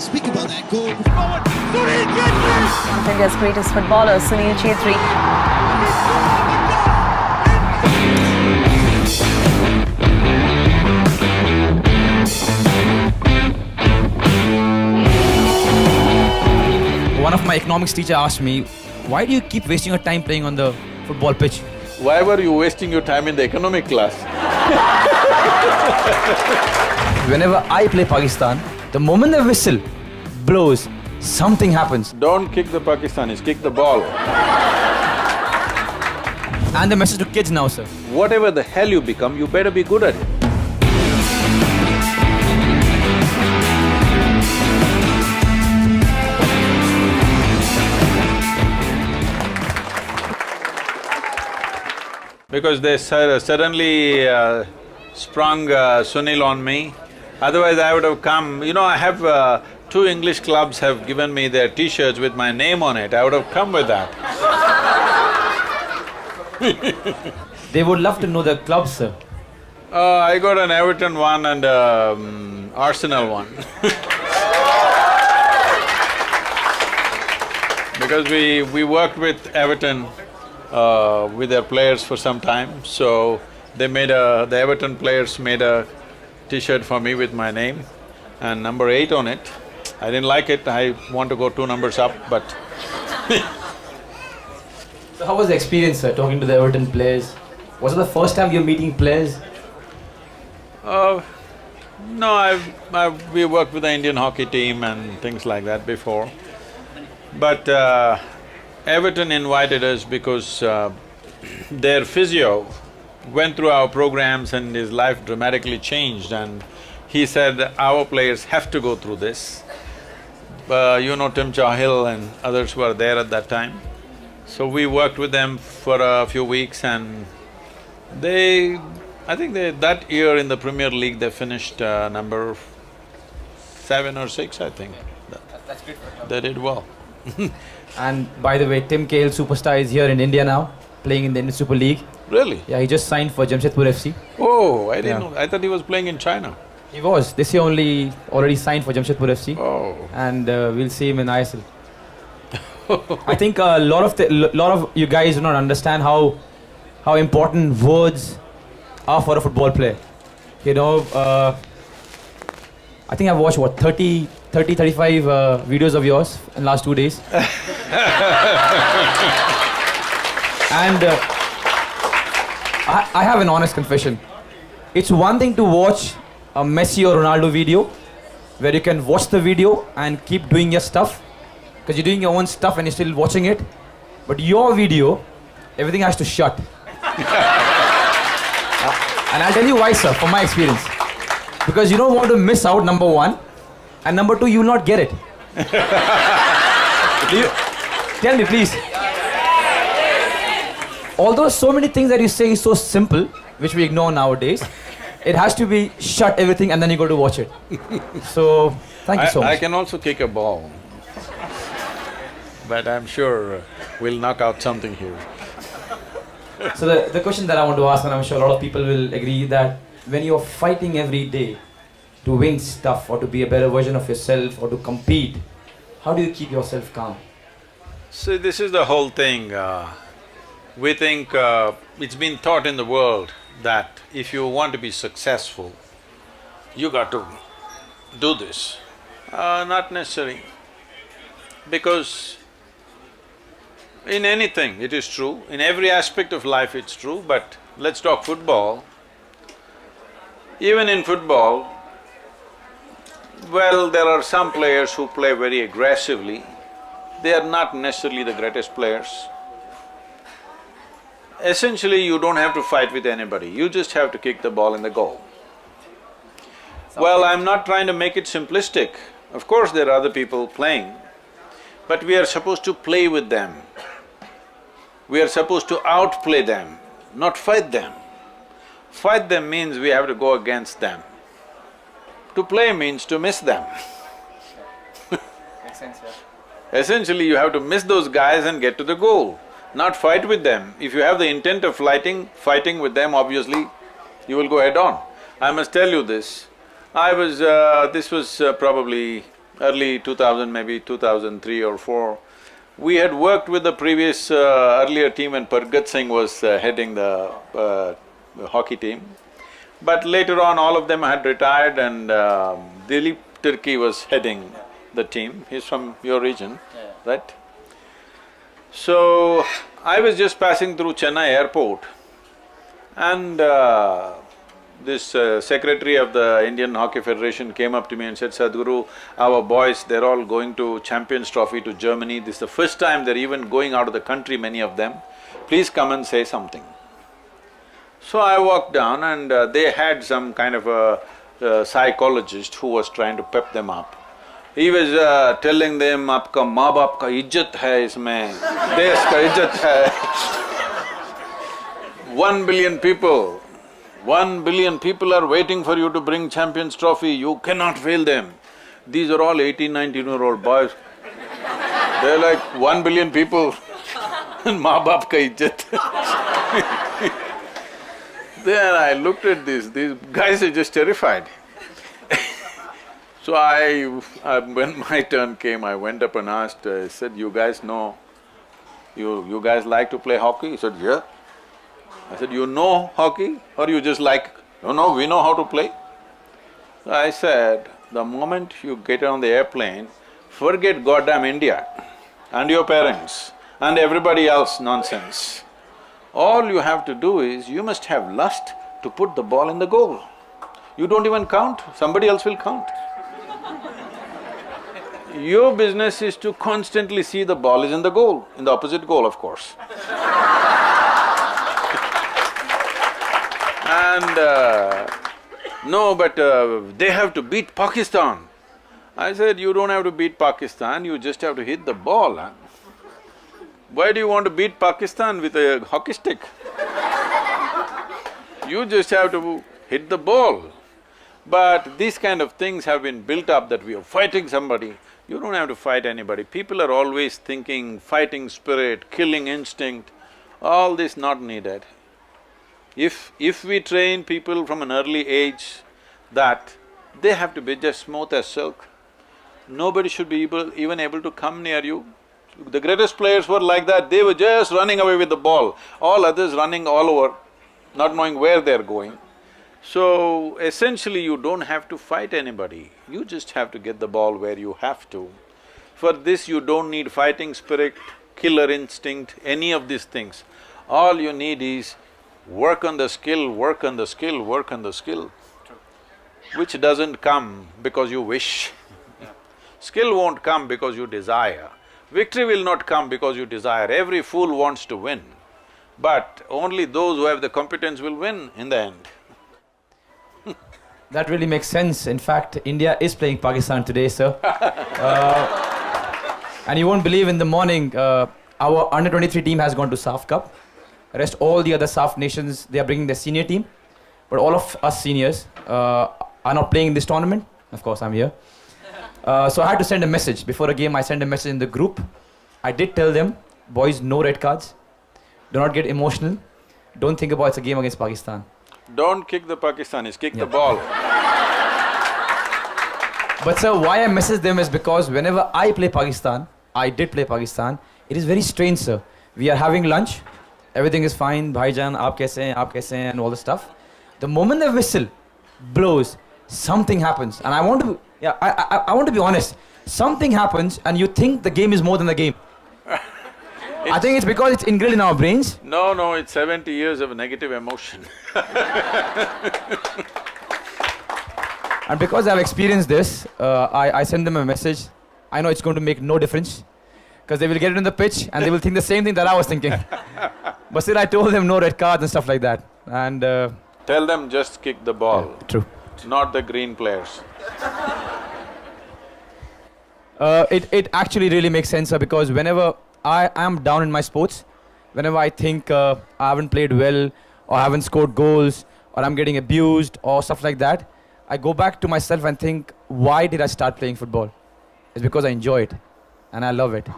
speak about that goal. India's greatest footballer, Sunil Chhetri. One of my economics teacher asked me, why do you keep wasting your time playing on the football pitch? Why were you wasting your time in the economic class? Whenever I play Pakistan, the moment the whistle blows, something happens. Don't kick the Pakistanis, kick the ball. And the message to kids now, sir. Whatever the hell you become, you better be good at it. Because they suddenly sprung Sunil on me. Otherwise I would have come… You know, I have… two English clubs have given me their t-shirts with my name on it. I would have come with that. They would love to know the clubs, sir. I got an Everton one and Arsenal one. Because we worked with Everton with their players for some time, so they made the Everton players made a t-shirt for me with my name and number 8 on it. I didn't like it, I want to go 2 numbers up, but So how was the experience, sir, talking to the Everton players? Was it the first time you're meeting players? no, we worked with the Indian hockey team and things like that before. But Everton invited us because their physio went through our programs and his life dramatically changed, and he said, our players have to go through this. You know, Tim Cahill and others were there at that time. So we worked with them for a few weeks and I think that year in the Premier League they finished number 7 or 6, I think. That's good for them. They did well. And by the way, Tim Cahill, superstar, is here in India now, playing in the Indian Super League. Really? Yeah, he just signed for Jamshedpur FC. Oh, I didn't Yeah. know. I thought he was playing in China. He was. This year already signed for Jamshedpur FC. Oh. And we'll see him in ISL. I think a lot of you guys do not understand how important words are for a football player. You know, I think I've watched what, 35 videos of yours in the last 2 days. And I have an honest confession. It's one thing to watch a Messi or Ronaldo video where you can watch the video and keep doing your stuff because you're doing your own stuff and you're still watching it. But your video, everything has to shut. And I'll tell you why, sir, from my experience. Because you don't want to miss out, number 1, and number 2, you will not get it. Tell me, please. Although so many things that you say is so simple, which we ignore nowadays, it has to be shut everything and then you go to watch it. So, thank you so much. I can also kick a ball. But I'm sure we'll knock out something here. So the question that I want to ask, and I'm sure a lot of people will agree, that when you're fighting every day to win stuff or to be a better version of yourself or to compete, how do you keep yourself calm? See, this is the whole thing. We think it's been taught in the world that if you want to be successful, you got to do this. Not necessary. Because in anything it is true, in every aspect of life it's true, but let's talk football. Even in football, well, there are some players who play very aggressively. They are not necessarily the greatest players. Essentially, you don't have to fight with anybody, you just have to kick the ball in the goal. Well, I'm not trying to make it simplistic. Of course, there are other people playing, but we are supposed to play with them. We are supposed to outplay them, not fight them. Fight them means we have to go against them. To play means to miss them. Makes sense, yeah. Essentially, you have to miss those guys and get to the goal, not fight with them. If you have the intent of fighting with them, obviously, you will go head on. I must tell you this. This was probably early 2000, maybe 2003 or 4. We had worked with the previous earlier team when Pargat Singh was heading the hockey team. But later on, all of them had retired and Dilip Turkey was heading the team. He's from your region, right? So, I was just passing through Chennai airport and this secretary of the Indian Hockey Federation came up to me and said, Sadhguru, our boys, they're all going to Champions Trophy to Germany. This is the first time they're even going out of the country, many of them. Please come and say something. So I walked down and they had some kind of a psychologist who was trying to pep them up. He was telling them, "Aapka maa baap ka इज्जत है इसमें, देश का इज्जत है." 1 billion people, 1 billion people are waiting for you to bring Champions Trophy, you cannot fail them. These are all 18, 19-year-old boys. They're like 1 billion people and maa baap ka इज्जत. Then I looked at these guys are just terrified. So when my turn came, I went up and asked, I said, you guys know, you guys like to play hockey? He said, yeah. I said, you know hockey or you just like… No, we know how to play. So I said, the moment you get on the airplane, forget goddamn India and your parents and everybody else nonsense. All you have to do is, you must have lust to put the ball in the goal. You don't even count, somebody else will count. Your business is to constantly see the ball is in the goal, in the opposite goal, of course. And no, but they have to beat Pakistan. I said, you don't have to beat Pakistan, you just have to hit the ball, huh? Why do you want to beat Pakistan with a hockey stick? You just have to hit the ball. But these kind of things have been built up that we are fighting somebody. You don't have to fight anybody. People are always thinking fighting spirit, killing instinct, all this not needed. If we train people from an early age that they have to be just smooth as silk, nobody should be even able to come near you. The greatest players were like that, they were just running away with the ball, all others running all over, not knowing where they're going. So, essentially you don't have to fight anybody, you just have to get the ball where you have to. For this you don't need fighting spirit, killer instinct, any of these things. All you need is work on the skill, work on the skill, work on the skill, which doesn't come because you wish. Skill won't come because you desire. Victory will not come because you desire. Every fool wants to win, but only those who have the competence will win in the end. That really makes sense. In fact, India is playing Pakistan today, sir. And you won't believe, in the morning, our under-23 team has gone to SAF Cup. Rest all the other SAF nations, they are bringing their senior team. But all of us seniors are not playing in this tournament. Of course, I'm here. So I had to send a message. Before a game, I sent a message in the group. I did tell them, boys, no red cards. Do not get emotional. Don't think about it's a game against Pakistan. Don't kick the Pakistanis, kick the ball. But sir, why I message them is because whenever I play Pakistan, I did play Pakistan, it is very strange, sir. We are having lunch, everything is fine, bhaijan, aap kaise hain, and all the stuff. The moment the whistle blows, something happens, and I want to be honest. Something happens, and you think the game is more than the game. I think it's because it's ingrained in our brains. No, it's 70 years of negative emotion. And because I've experienced this, I send them a message. I know it's going to make no difference, because they will get it on the pitch and they will think the same thing that I was thinking. But still I told them no red cards and stuff like that. And tell them just kick the ball. Yeah, true. Not the green players. It actually really makes sense, sir, because whenever I am down in my sports, whenever I think I haven't played well, or I haven't scored goals, or I'm getting abused, or stuff like that, I go back to myself and think, why did I start playing football? It's because I enjoy it, and I love it.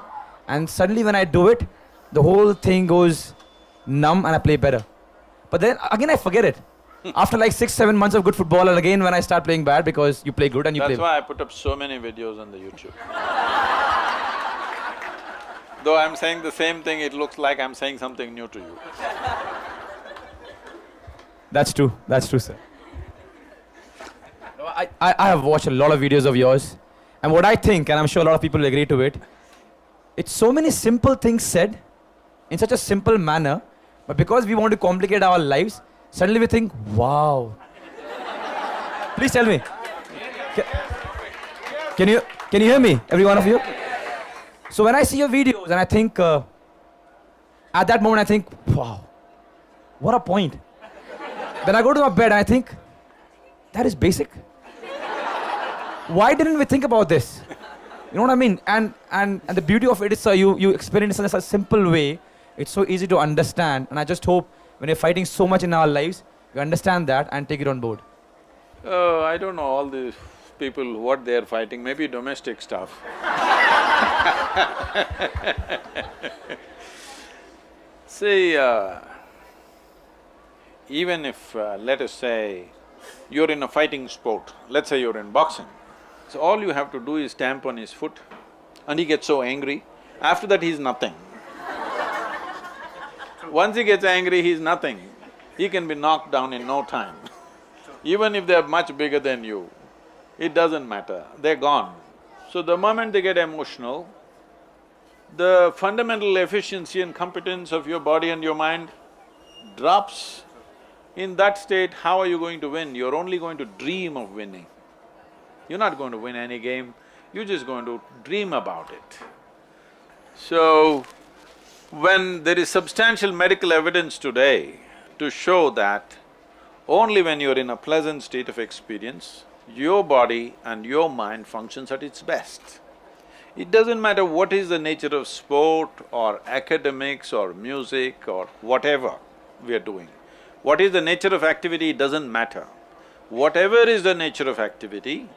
And suddenly when I do it, the whole thing goes numb and I play better. But then again I forget it. After like 6-7 months of good football, and again when I start playing bad because you play good and you play. That's why I put up so many videos on the YouTube. Though I'm saying the same thing, it looks like I'm saying something new to you. That's true, sir. No, I have watched a lot of videos of yours, and what I think, and I'm sure a lot of people will agree to it, it's so many simple things said in such a simple manner, but because we want to complicate our lives, suddenly we think, wow. Please tell me. Can you hear me, every one of you? So when I see your videos and I think, at that moment I think, wow, what a point. Then I go to my bed and I think, that is basic. Why didn't we think about this? You know what I mean? And the beauty of it is you experience it in a simple way. It's so easy to understand, and I just hope when you're fighting so much in our lives, you understand that and take it on board. I don't know all these people, what they're fighting, maybe domestic stuff. See, even if, let us say, you're in a fighting sport, let's say you're in boxing, so all you have to do is stamp on his foot and he gets so angry, after that he's nothing. Once he gets angry, he's nothing. He can be knocked down in no time. Even if they're much bigger than you, it doesn't matter, they're gone. So the moment they get emotional, the fundamental efficiency and competence of your body and your mind drops. In that state, how are you going to win? You're only going to dream of winning. You're not going to win any game, you're just going to dream about it. So, when there is substantial medical evidence today to show that only when you're in a pleasant state of experience, your body and your mind functions at its best. It doesn't matter what is the nature of sport or academics or music or whatever we are doing. What is the nature of activity, it doesn't matter. Whatever is the nature of activity,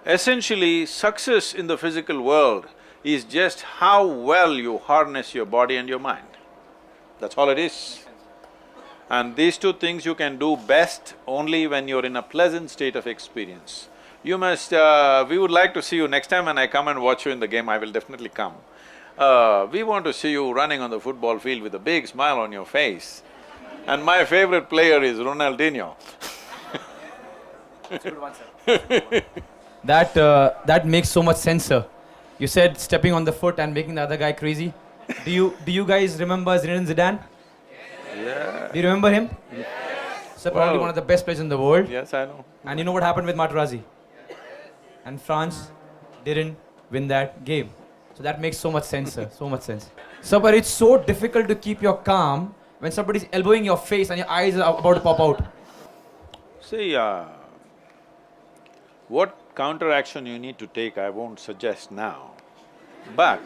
essentially success in the physical world is just how well you harness your body and your mind. That's all it is. And these two things you can do best only when you're in a pleasant state of experience. You must… we would like to see you next time when I come and watch you in the game, I will definitely come. We want to see you running on the football field with a big smile on your face. And my favorite player is Ronaldinho. That's a good one, sir. That makes so much sense, sir. You said stepping on the foot and making the other guy crazy. Do you guys remember Zinedine Zidane? Yeah. Do you remember him? Yes. So probably one of the best players in the world. Yes, I know. And you know what happened with Materazzi? And France didn't win that game. So that makes so much sense, sir, so much sense. So, but it's so difficult to keep your calm when somebody's elbowing your face and your eyes are about to pop out. See, what counteraction you need to take, I won't suggest now. But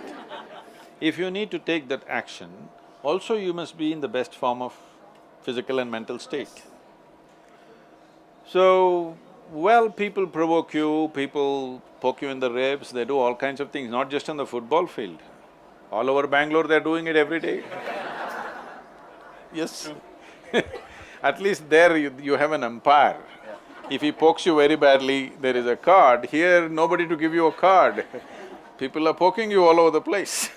if you need to take that action, also you must be in the best form of physical and mental state. So, well, people provoke you, people poke you in the ribs, they do all kinds of things, not just on the football field. All over Bangalore, they're doing it every day. Yes. At least there you have an umpire. If he pokes you very badly, there is a card. Here, nobody to give you a card. People are poking you all over the place.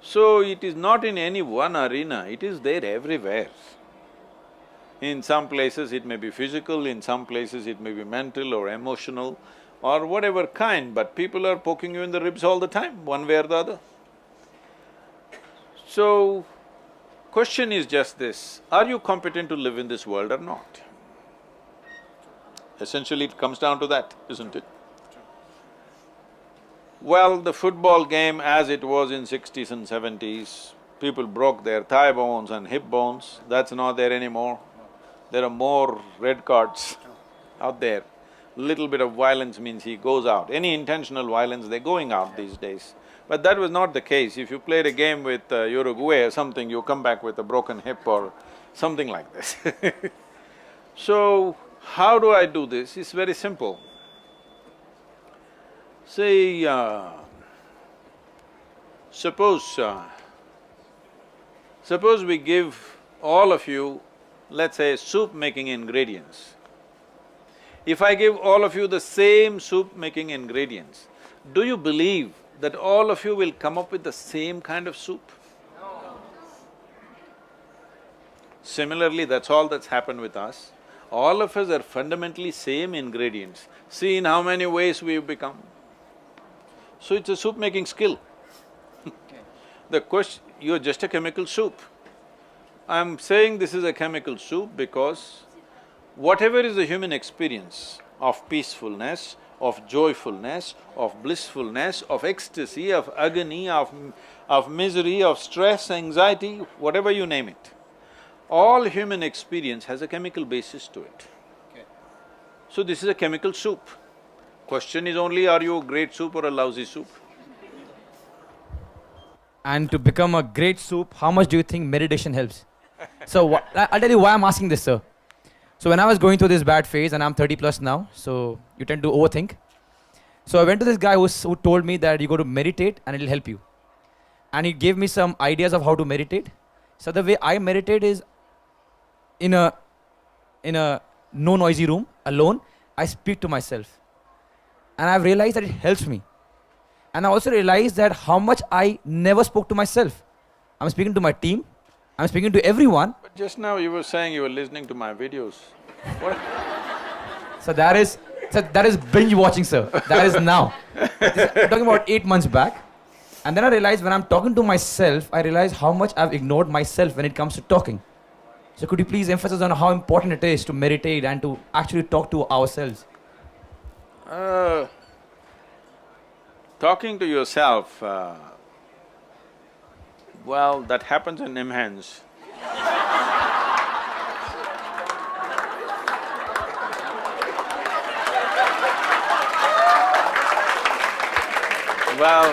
So, it is not in any one arena, it is there everywhere. In some places it may be physical, in some places it may be mental or emotional or whatever kind, but people are poking you in the ribs all the time, one way or the other. So, question is just this, are you competent to live in this world or not? Essentially it comes down to that, isn't it? Well, the football game as it was in 60s and 70s, people broke their thigh bones and hip bones, that's not there anymore. There are more red cards out there. Little bit of violence means he goes out. Any intentional violence, they're going out these days. But that was not the case. If you played a game with Uruguay or something, you come back with a broken hip or something like this. So, how do I do this? It's very simple. Say, suppose we give all of you let's say, soup making ingredients. If I give all of you the same soup making ingredients, do you believe that all of you will come up with the same kind of soup? Similarly, that's all that's happened with us. All of us are fundamentally same ingredients. See in how many ways we've become. So it's a soup making skill. The question… you're just a chemical soup. I'm saying this is a chemical soup because whatever is the human experience of peacefulness, of joyfulness, of blissfulness, of ecstasy, of agony, of misery, of stress, anxiety, whatever you name it, all human experience has a chemical basis to it. So this is a chemical soup. Question is only, are you a great soup or a lousy soup? And to become a great soup, how much do you think meditation helps? So I'll tell you why I'm asking this, sir. So when I was going through this bad phase, and I'm 30 plus now, so you tend to overthink. So I went to this guy who told me that you go to meditate and it'll help you. And he gave me some ideas of how to meditate. So the way I meditate is in a no noisy room, alone, I speak to myself. And I've realized that it helps me. And I also realized that how much I never spoke to myself. I'm speaking to my team, I'm speaking to everyone. But just now you were saying you were listening to my videos. What? So that is binge watching, sir. That is now. I'm talking about 8 months back. And then I realized when I'm talking to myself, I realize how much I've ignored myself when it comes to talking. So could you please emphasize on how important it is to meditate and to actually talk to ourselves? Talking to yourself, well, that happens in immense. Well,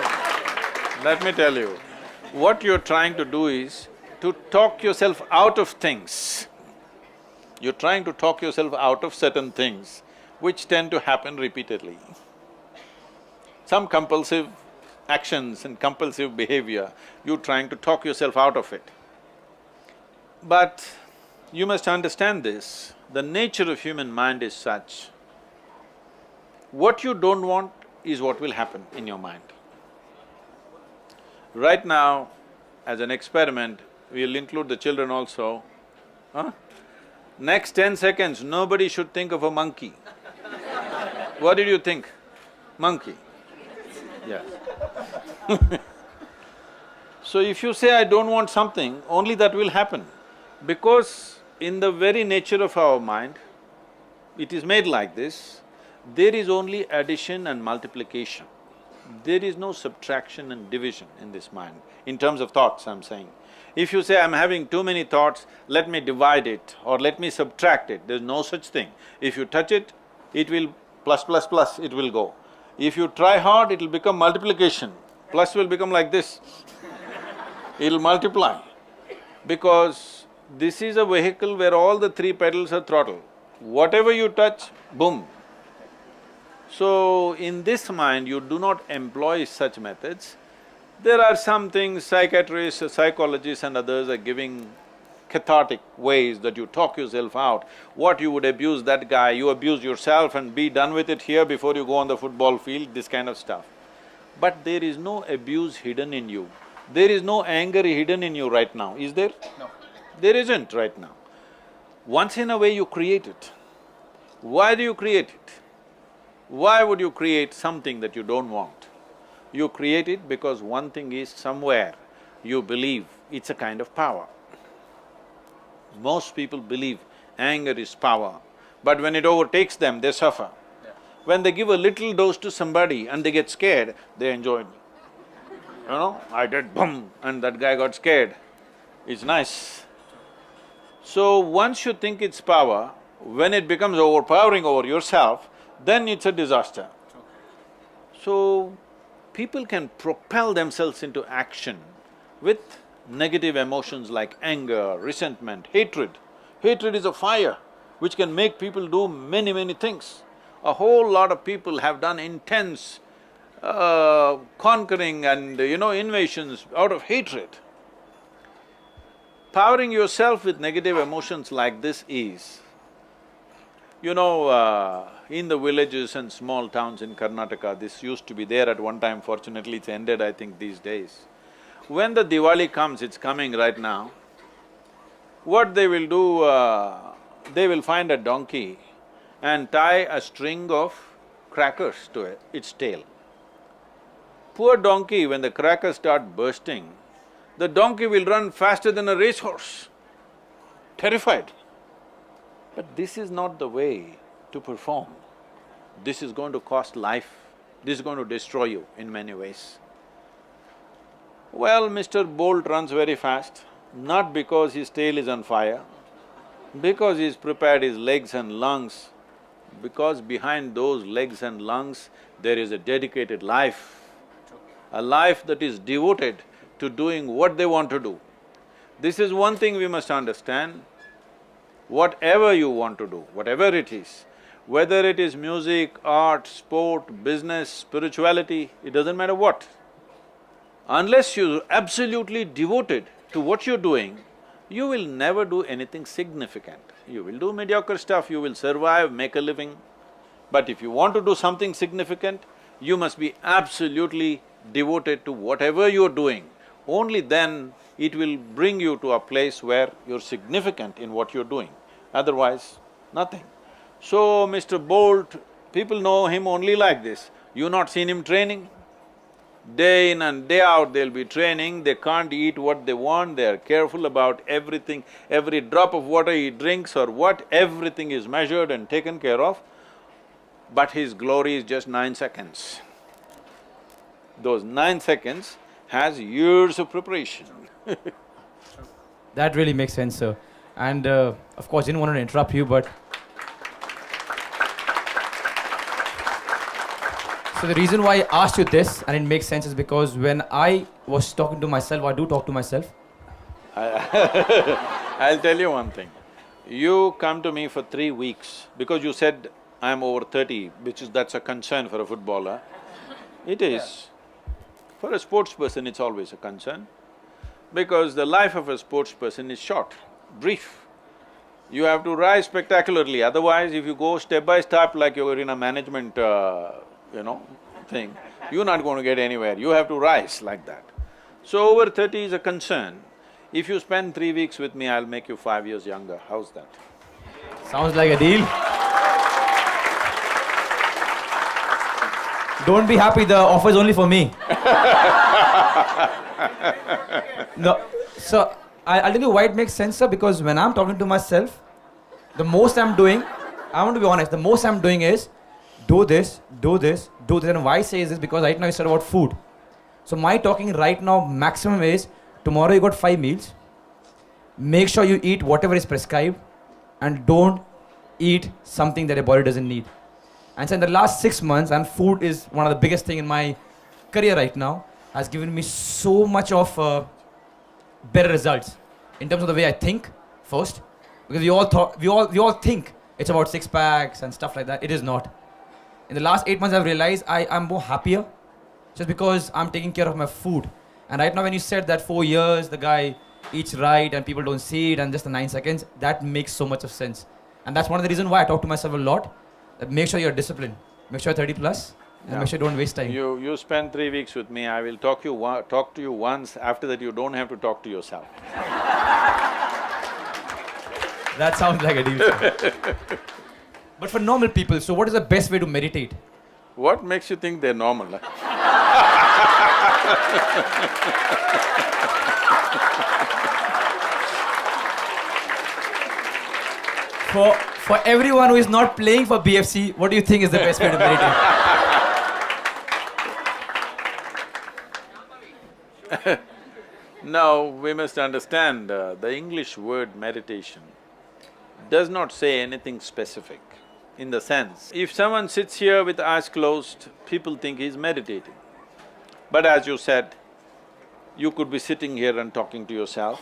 let me tell you, what you're trying to do is to talk yourself out of things. You're trying to talk yourself out of certain things which tend to happen repeatedly. Some compulsive actions and compulsive behavior, you're trying to talk yourself out of it. But you must understand this, the nature of human mind is such, what you don't want is what will happen in your mind. Right now, as an experiment, we'll include the children also, Next 10 seconds, nobody should think of a monkey. What did you think? Monkey. Yes. So if you say, I don't want something, only that will happen. Because in the very nature of our mind, it is made like this, there is only addition and multiplication. There is no subtraction and division in this mind, in terms of thoughts I'm saying. If you say, I'm having too many thoughts, let me divide it or let me subtract it, there's no such thing. If you touch it, it will plus, plus, plus, it will go. If you try hard, it'll become multiplication, plus will become like this. It'll multiply. Because this is a vehicle where all the three pedals are throttle. Whatever you touch, boom. So, in this mind, you do not employ such methods. There are some things psychiatrists, psychologists and others are giving cathartic ways that you talk yourself out. What you would abuse that guy, you abuse yourself and be done with it here before you go on the football field, this kind of stuff. But there is no abuse hidden in you. There is no anger hidden in you right now, is there? No. There isn't right now. Once in a way you create it. Why do you create it? Why would you create something that you don't want? You create it because one thing is somewhere you believe it's a kind of power. Most people believe anger is power, but when it overtakes them, they suffer. Yeah. When they give a little dose to somebody and they get scared, they enjoy it. You know, I did boom and that guy got scared. It's nice. So once you think it's power, when it becomes overpowering over yourself, then it's a disaster. So, people can propel themselves into action with negative emotions like anger, resentment, hatred. Hatred is a fire which can make people do many, many things. A whole lot of people have done intense conquering and invasions out of hatred. Powering yourself with negative emotions like this is, in the villages and small towns in Karnataka, this used to be there at one time, fortunately it's ended I think these days. When the Diwali comes, it's coming right now, what they will do, they will find a donkey and tie a string of crackers to its tail. Poor donkey, when the crackers start bursting, the donkey will run faster than a racehorse, terrified. But this is not the way to perform. This is going to cost life, this is going to destroy you in many ways. Well, Mr. Bolt runs very fast, not because his tail is on fire, because he's prepared his legs and lungs, because behind those legs and lungs there is a dedicated life, a life that is devoted to doing what they want to do. This is one thing we must understand. Whatever you want to do, whatever it is, whether it is music, art, sport, business, spirituality, it doesn't matter what. Unless you're absolutely devoted to what you're doing, you will never do anything significant. You will do mediocre stuff, you will survive, make a living. But if you want to do something significant, you must be absolutely devoted to whatever you're doing. Only then it will bring you to a place where you're significant in what you're doing. Otherwise, nothing. So, Mr. Bolt, people know him only like this. You've not seen him training? Day in and day out they'll be training, they can't eat what they want, they're careful about everything, every drop of water he drinks or what, everything is measured and taken care of. But his glory is just 9 seconds. Those 9 seconds has years of preparation. That really makes sense, sir. And of course, didn't want to interrupt you, but… So the reason why I asked you this, and it makes sense, is because when I was talking to myself, I do talk to myself. I'll tell you one thing. You come to me for 3 weeks, because you said I'm over 30, that's a concern for a footballer. It is. For a sports person, it's always a concern, because the life of a sports person is short, brief. You have to rise spectacularly, otherwise if you go step by step like you're in a management thing, you're not going to get anywhere, you have to rise like that. So over 30 is a concern. If you spend 3 weeks with me, I'll make you 5 years younger, how's that? Sounds like a deal. Don't be happy, the offer is only for me. No, so I'll tell you why it makes sense, sir, because when I'm talking to myself, the most I'm doing, I want to be honest, the most I'm doing is do this, do this, do this. And why I say this? Because right now you said about food. So my talking right now maximum is, tomorrow you got 5 meals, make sure you eat whatever is prescribed and don't eat something that your body doesn't need. And so in the last 6 months, and food is one of the biggest thing in my career right now, has given me so much of better results in terms of the way I think first, because we all think it's about 6 packs and stuff like that. It is not. In the last 8 months, I've realized I'm more happier just because I'm taking care of my food. And right now, when you said that 4 years, the guy eats right and people don't see it and just the 9 seconds, that makes so much of sense. And that's one of the reasons why I talk to myself a lot, that make sure you're disciplined, make sure you're 30 plus, and make sure you don't waste time. You spend 3 weeks with me, I will talk to you once, after that you don't have to talk to yourself. That sounds like a deal, sir. But for normal people, so what is the best way to meditate? What makes you think they're normal? For everyone who is not playing for BFC, what do you think is the best way to meditate? Now, we must understand, the English word meditation does not say anything specific. In the sense, if someone sits here with eyes closed, people think he's meditating. But as you said, you could be sitting here and talking to yourself,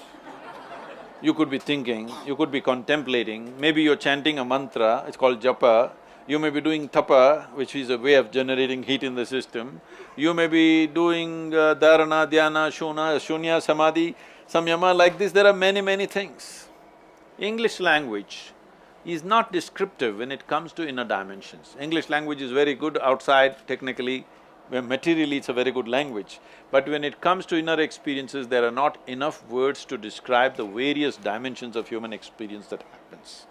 you could be thinking, you could be contemplating, maybe you're chanting a mantra, it's called japa, you may be doing tapa, which is a way of generating heat in the system, you may be doing dharana, dhyana, shunya, samadhi, some yama like this, there are many things. English language is not descriptive when it comes to inner dimensions. English language is very good outside, technically, materially it's a very good language. But when it comes to inner experiences, there are not enough words to describe the various dimensions of human experience that happens.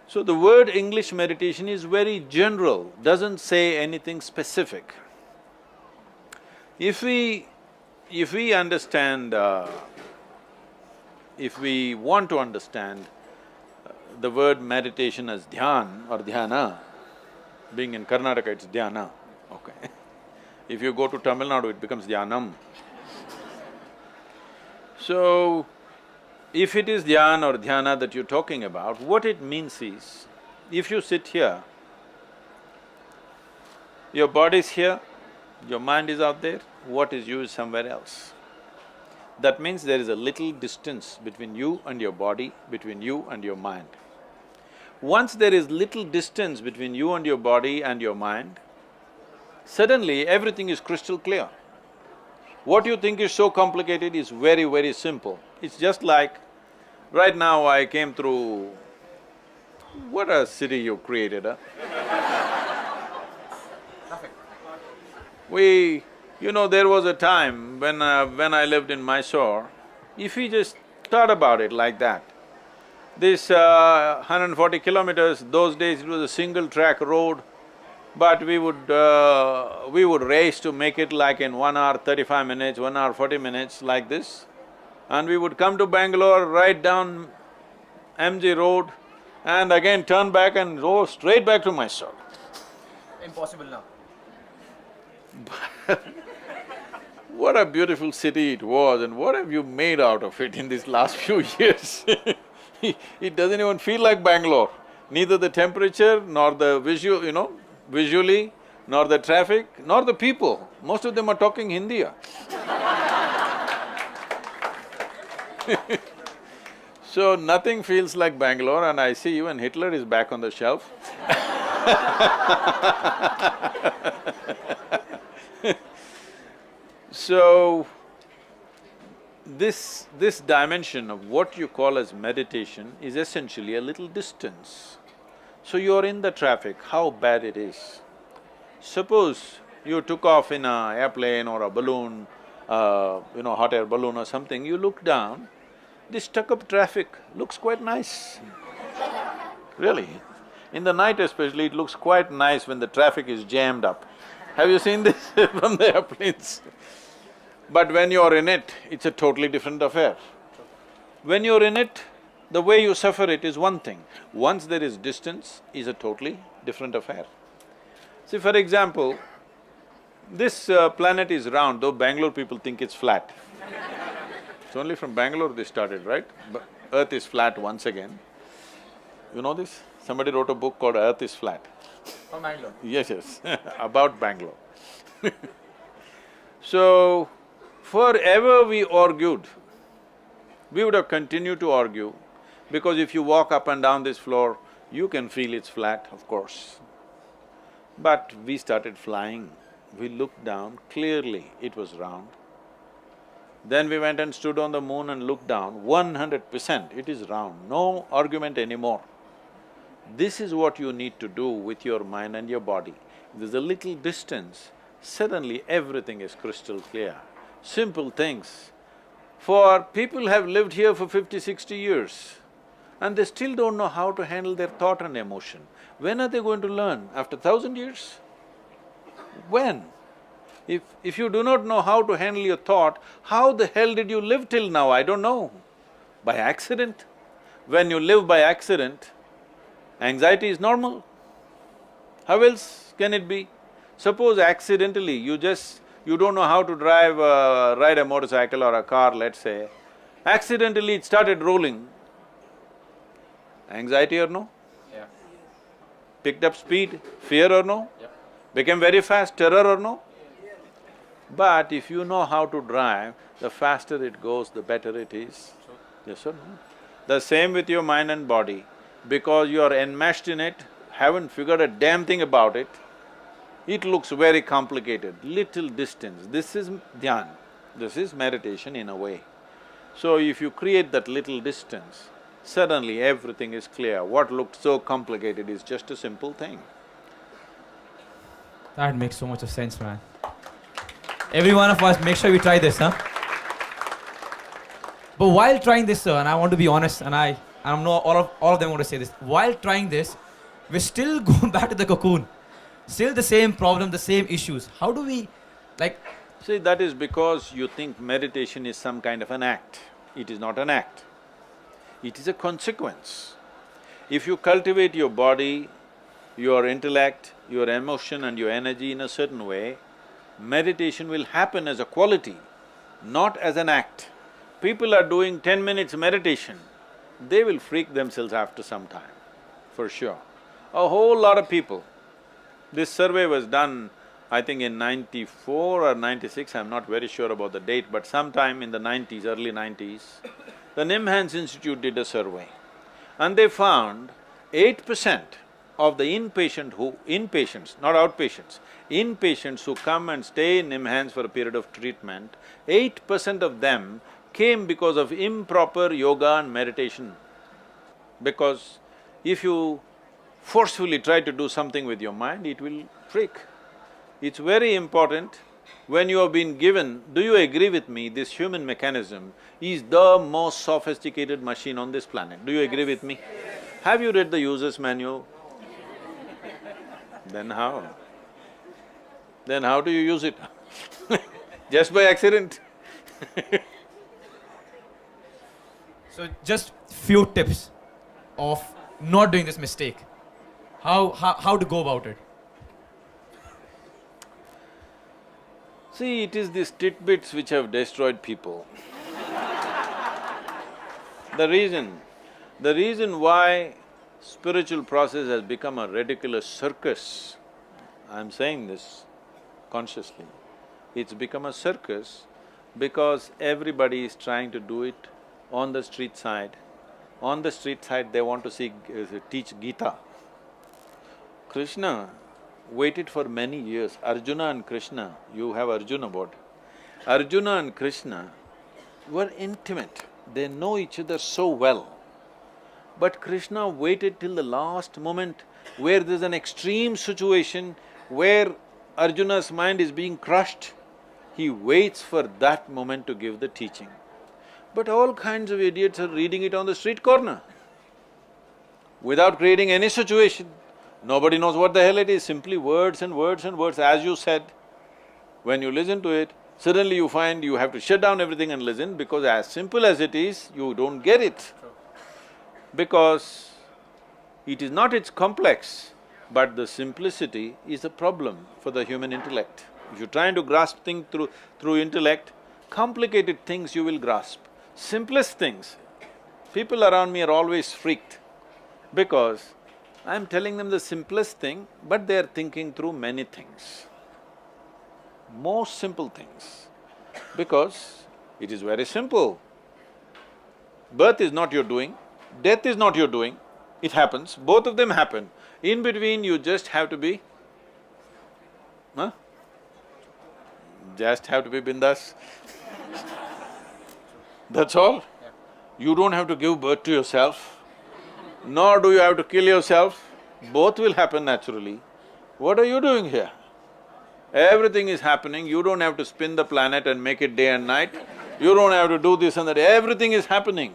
So the word English meditation is very general, doesn't say anything specific. If we understand, if we want to understand the word meditation as dhyan or dhyana, being in Karnataka it's dhyana, okay. If you go to Tamil Nadu, it becomes dhyanam. So, if it is dhyan or dhyana that you're talking about, what it means is, if you sit here, your body is here, your mind is out there, what is you is somewhere else. That means there is a little distance between you and your body, between you and your mind. Once there is little distance between you and your body and your mind, suddenly everything is crystal clear. What you think is so complicated is very simple. It's just like, right now I came through… What a city you created, huh? There was a time when I lived in Mysore, if we just thought about it like that, this 140 kilometers, those days it was a single track road, but we would race to make it like in 1 hour 35 minutes, 1 hour 40 minutes, like this. And we would come to Bangalore, right down MG Road, and again turn back and go straight back to Mysore. Impossible now. What a beautiful city it was, and what have you made out of it in these last few years? It doesn't even feel like Bangalore, neither the temperature, nor the visually, nor the traffic, nor the people. Most of them are talking Hindi. So nothing feels like Bangalore, and I see even Hitler is back on the shelf. So, this dimension of what you call as meditation is essentially a little distance. So you're in the traffic, how bad it is. Suppose you took off in an airplane or a balloon, hot air balloon or something, you look down, this stuck-up traffic looks quite nice. Really. In the night especially, it looks quite nice when the traffic is jammed up. Have you seen this from the airplanes? But when you're in it, it's a totally different affair. When you're in it, the way you suffer it is one thing. Once there is distance, is a totally different affair. See, for example, this planet is round, though Bangalore people think it's flat. It's only from Bangalore they started, right? But Earth is flat once again. You know this? Somebody wrote a book called Earth is Flat. From Bangalore? Yes, about Bangalore. So, forever we argued. We would have continued to argue, because if you walk up and down this floor, you can feel it's flat, of course. But we started flying. We looked down, clearly it was round. Then we went and stood on the moon and looked down, 100% it is round, no argument anymore. This is what you need to do with your mind and your body. There's a little distance, suddenly everything is crystal clear. Simple things. For people have lived here for 50, 60 years, and they still don't know how to handle their thought and emotion. When are they going to learn? After 1,000 years? When? If you do not know how to handle your thought, how the hell did you live till now? I don't know. By accident? When you live by accident, anxiety is normal. How else can it be? Suppose accidentally you don't know how to ride a motorcycle or a car, let's say. Accidentally it started rolling. Anxiety or no? Yeah. Picked up speed, fear or no? Yeah. Became very fast, terror or no? But if you know how to drive, the faster it goes, the better it is. Sure. Yes or no? The same with your mind and body. Because you are enmeshed in it, haven't figured a damn thing about it, it looks very complicated, little distance. This is dhyan, this is meditation in a way. So if you create that little distance, suddenly everything is clear. What looked so complicated is just a simple thing. That makes so much of sense, man. Every one of us, make sure we try this, huh? But while trying this, sir, and I want to be honest, and I know all of them want to say this, while trying this, we're still going back to the cocoon. Still the same problem, the same issues. How do we, like… See, that is because you think meditation is some kind of an act. It is not an act. It is a consequence. If you cultivate your body, your intellect, your emotion and your energy in a certain way, meditation will happen as a quality, not as an act. People are doing 10 minutes meditation, they will freak themselves after some time, for sure. A whole lot of people. This survey was done, I think in 94 or 96, I'm not very sure about the date, but sometime in the 90s, early 90s, the Nimhans Institute did a survey and they found 8% of the inpatients, not outpatients, inpatients who come and stay in Nimhans for a period of treatment, 8% of them came because of improper yoga and meditation. Because if you forcefully try to do something with your mind, it will freak. It's very important when you have been given… Do you agree with me, this human mechanism is the most sophisticated machine on this planet? Do you agree with me? Have you read the user's manual? Then how? Then how do you use it? Just by accident? So just few tips of not doing this mistake. How to go about it? See, it is these tidbits which have destroyed people. The reason why spiritual process has become a ridiculous circus, I'm saying this consciously, it's become a circus because everybody is trying to do it on the street side. On the street side, they want to teach Gita. Krishna waited for many years. Arjuna and Krishna, you have Arjuna board. Arjuna and Krishna were intimate, they know each other so well. But Krishna waited till the last moment where there's an extreme situation where Arjuna's mind is being crushed. He waits for that moment to give the teaching. But all kinds of idiots are reading it on the street corner without creating any situation. Nobody knows what the hell it is, simply words and words and words. As you said, when you listen to it, suddenly you find you have to shut down everything and listen because as simple as it is, you don't get it. Because it is not its complex, but the simplicity is a problem for the human intellect. If you're trying to grasp things through intellect, complicated things you will grasp. Simplest things, people around me are always freaked because I'm telling them the simplest thing, but they're thinking through many things. Most simple things, because it is very simple. Birth is not your doing, death is not your doing, it happens, both of them happen. In between you just have to be… Just have to be bindas. That's all. You don't have to give birth to yourself, nor do you have to kill yourself, both will happen naturally. What are you doing here? Everything is happening, you don't have to spin the planet and make it day and night, you don't have to do this and that, everything is happening.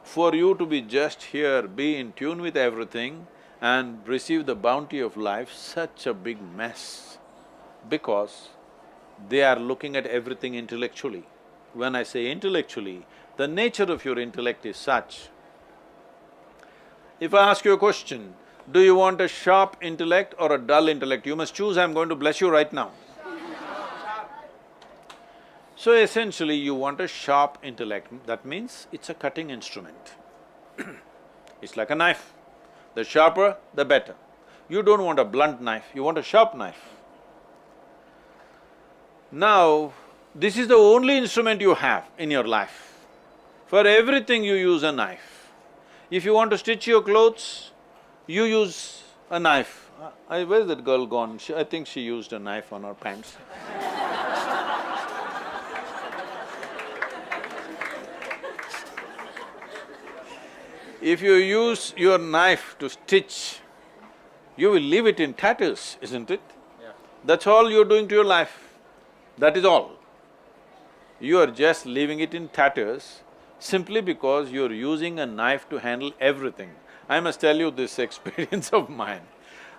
For you to be just here, be in tune with everything and receive the bounty of life, such a big mess, because they are looking at everything intellectually. When I say intellectually, the nature of your intellect is such. If I ask you a question, do you want a sharp intellect or a dull intellect? You must choose, I'm going to bless you right now. So essentially, you want a sharp intellect, that means it's a cutting instrument. It's like a knife. The sharper, the better. You don't want a blunt knife, you want a sharp knife. Now, this is the only instrument you have in your life. For everything you use a knife. If you want to stitch your clothes, you use a knife. Where's that girl gone? I think she used a knife on her pants. If you use your knife to stitch, you will leave it in tatters, isn't it? Yeah. That's all you're doing to your life. That is all. You are just leaving it in tatters simply because you're using a knife to handle everything. I must tell you this experience of mine.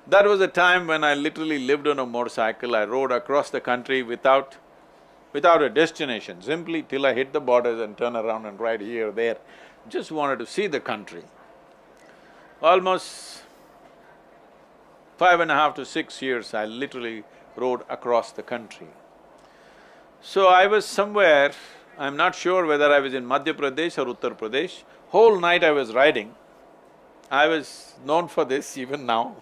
That was a time when I literally lived on a motorcycle. I rode across the country without a destination, simply till I hit the borders and turn around and ride here, there. Just wanted to see the country. Almost 5.5 to 6 years, I literally rode across the country. So I was somewhere, I'm not sure whether I was in Madhya Pradesh or Uttar Pradesh. Whole night I was riding. I was known for this even now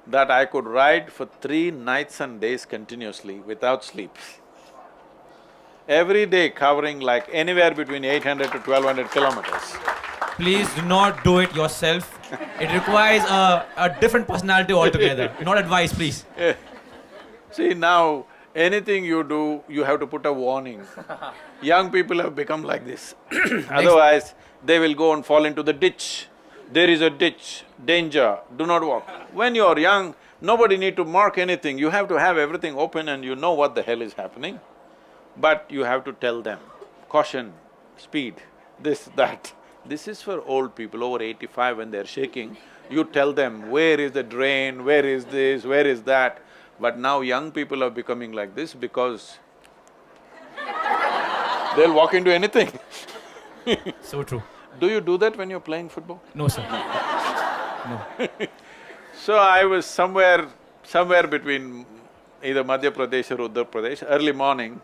that I could ride for 3 nights and days continuously without sleep. Every day covering like anywhere between 800 to 1200 kilometers. Please do not do it yourself. It requires a different personality altogether. Not advice, please. See, now anything you do, you have to put a warning. Young people have become like this. Otherwise, they will go and fall into the ditch. There is a ditch, danger, do not walk. When you're young, nobody need to mark anything, you have to have everything open and you know what the hell is happening. But you have to tell them, caution, speed, this, that. This is for old people over 85 when they're shaking, you tell them where is the drain, where is this, where is that. But now young people are becoming like this because they'll walk into anything. So true. Do you do that when you're playing football? No, sir. No. So I was somewhere between either Madhya Pradesh or Uttar Pradesh, early morning.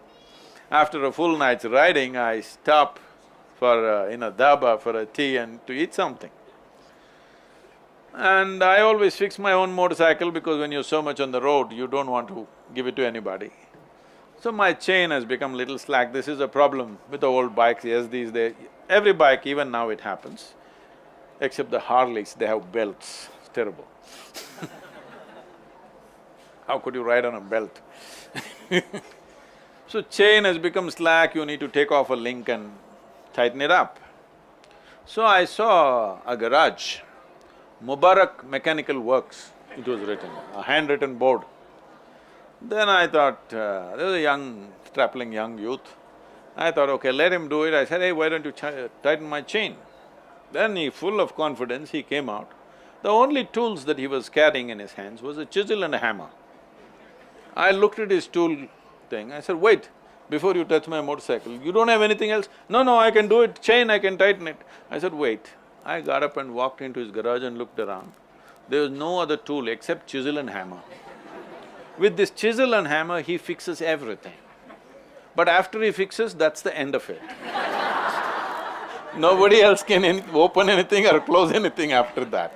After a full night's riding, I stop for in a dhaba for a tea and to eat something. And I always fix my own motorcycle because when you're so much on the road, you don't want to give it to anybody. So my chain has become little slack. This is a problem with the old bikes, yes, these days. Every bike, even now it happens, except the Harleys, they have belts, it's terrible. How could you ride on a belt? So chain has become slack, you need to take off a link and tighten it up. So I saw a garage, Mubarak Mechanical Works, it was written, a handwritten board. Then I thought, there was a young, strapping young youth. I thought, okay, let him do it. I said, hey, why don't you tighten my chain? Then he, full of confidence, he came out. The only tools that he was carrying in his hands was a chisel and a hammer. I looked at his tool thing, I said, wait, before you touch my motorcycle, you don't have anything else? No, I can do it, chain, I can tighten it. I said, wait. I got up and walked into his garage and looked around. There was no other tool except chisel and hammer. With this chisel and hammer, he fixes everything. But after he fixes, that's the end of it. Nobody else can open anything or close anything after that.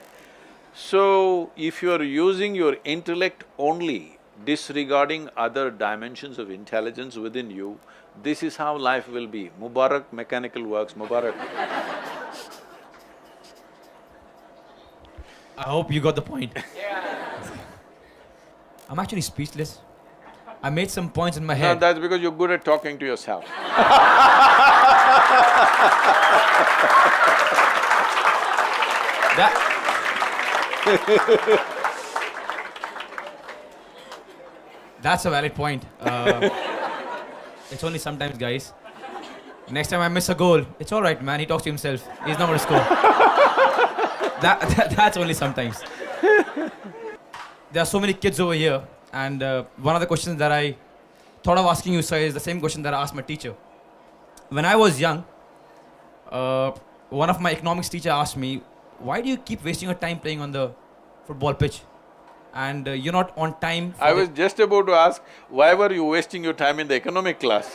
So, if you're using your intellect only, disregarding other dimensions of intelligence within you, this is how life will be. Mubarak Mechanical Works, Mubarak. I hope you got the point. I'm actually speechless. I made some points in my No, head. that's because you're good at talking to yourself. That's a valid point. It's only sometimes, guys. Next time I miss a goal, it's all right, man. He talks to himself. He's not going to score. That's only sometimes. There are so many kids over here, and one of the questions that I thought of asking you, sir, is the same question that I asked my teacher. When I was young, one of my economics teacher asked me, why do you keep wasting your time playing on the football pitch? And you're not on time for I was just about to ask, why were you wasting your time in the economic class?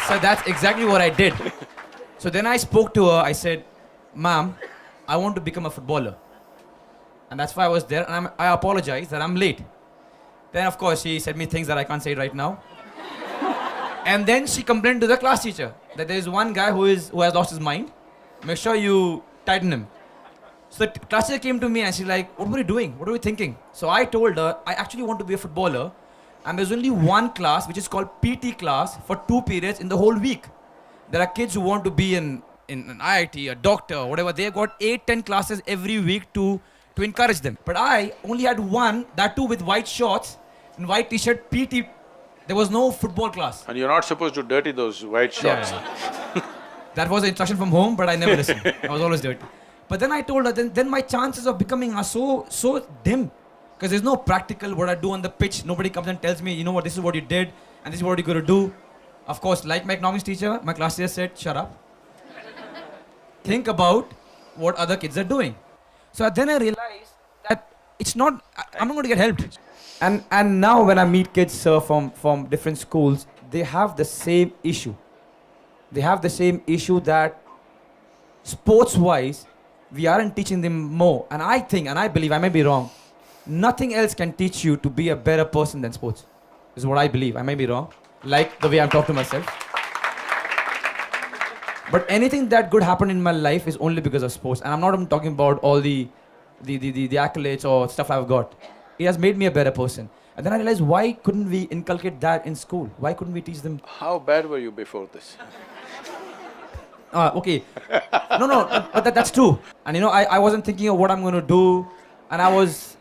So that's exactly what I did. So then I spoke to her, I said, ma'am, I want to become a footballer. And that's why I was there, and I apologize that I'm late. Then of course she said me things that I can't say right now. And then she complained to the class teacher that there is one guy who has lost his mind. Make sure you tighten him. So the class teacher came to me and she's like, what were you doing? What were you thinking? So I told her, I actually want to be a footballer And there's only one class which is called PT class for 2 periods in the whole week. There are kids who want to be in an IIT, a doctor, whatever. They got 8-10 classes every week to encourage them. But I only had one, that too with white shorts and white t-shirt, PT. There was no football class. And you're not supposed to dirty those white shorts. Yeah. That was the instruction from home, but I never listened. I was always dirty. But then I told her, then my chances of becoming are so dim. Because there's no practical what I do on the pitch. Nobody comes and tells me, you know what, this is what you did, and this is what you're going to do. Of course, like my economics teacher, my class teacher said, shut up. Think about what other kids are doing. So then I realized that it's not, I'm not going to get helped. And now when I meet kids from different schools, they have the same issue. They have the same issue that sports-wise, we aren't teaching them more. And I think, and I believe, I may be wrong, nothing else can teach you to be a better person than sports. This is what I believe. I may be wrong. Like the way I'm talking to myself. But anything that good happened in my life is only because of sports. And I'm not even talking about all the accolades or stuff I've got. It has made me a better person. And then I realized, why couldn't we inculcate that in school? Why couldn't we teach them? How bad were you before this? Okay. No, but that's true. And you know, I wasn't thinking of what I'm going to do. And I was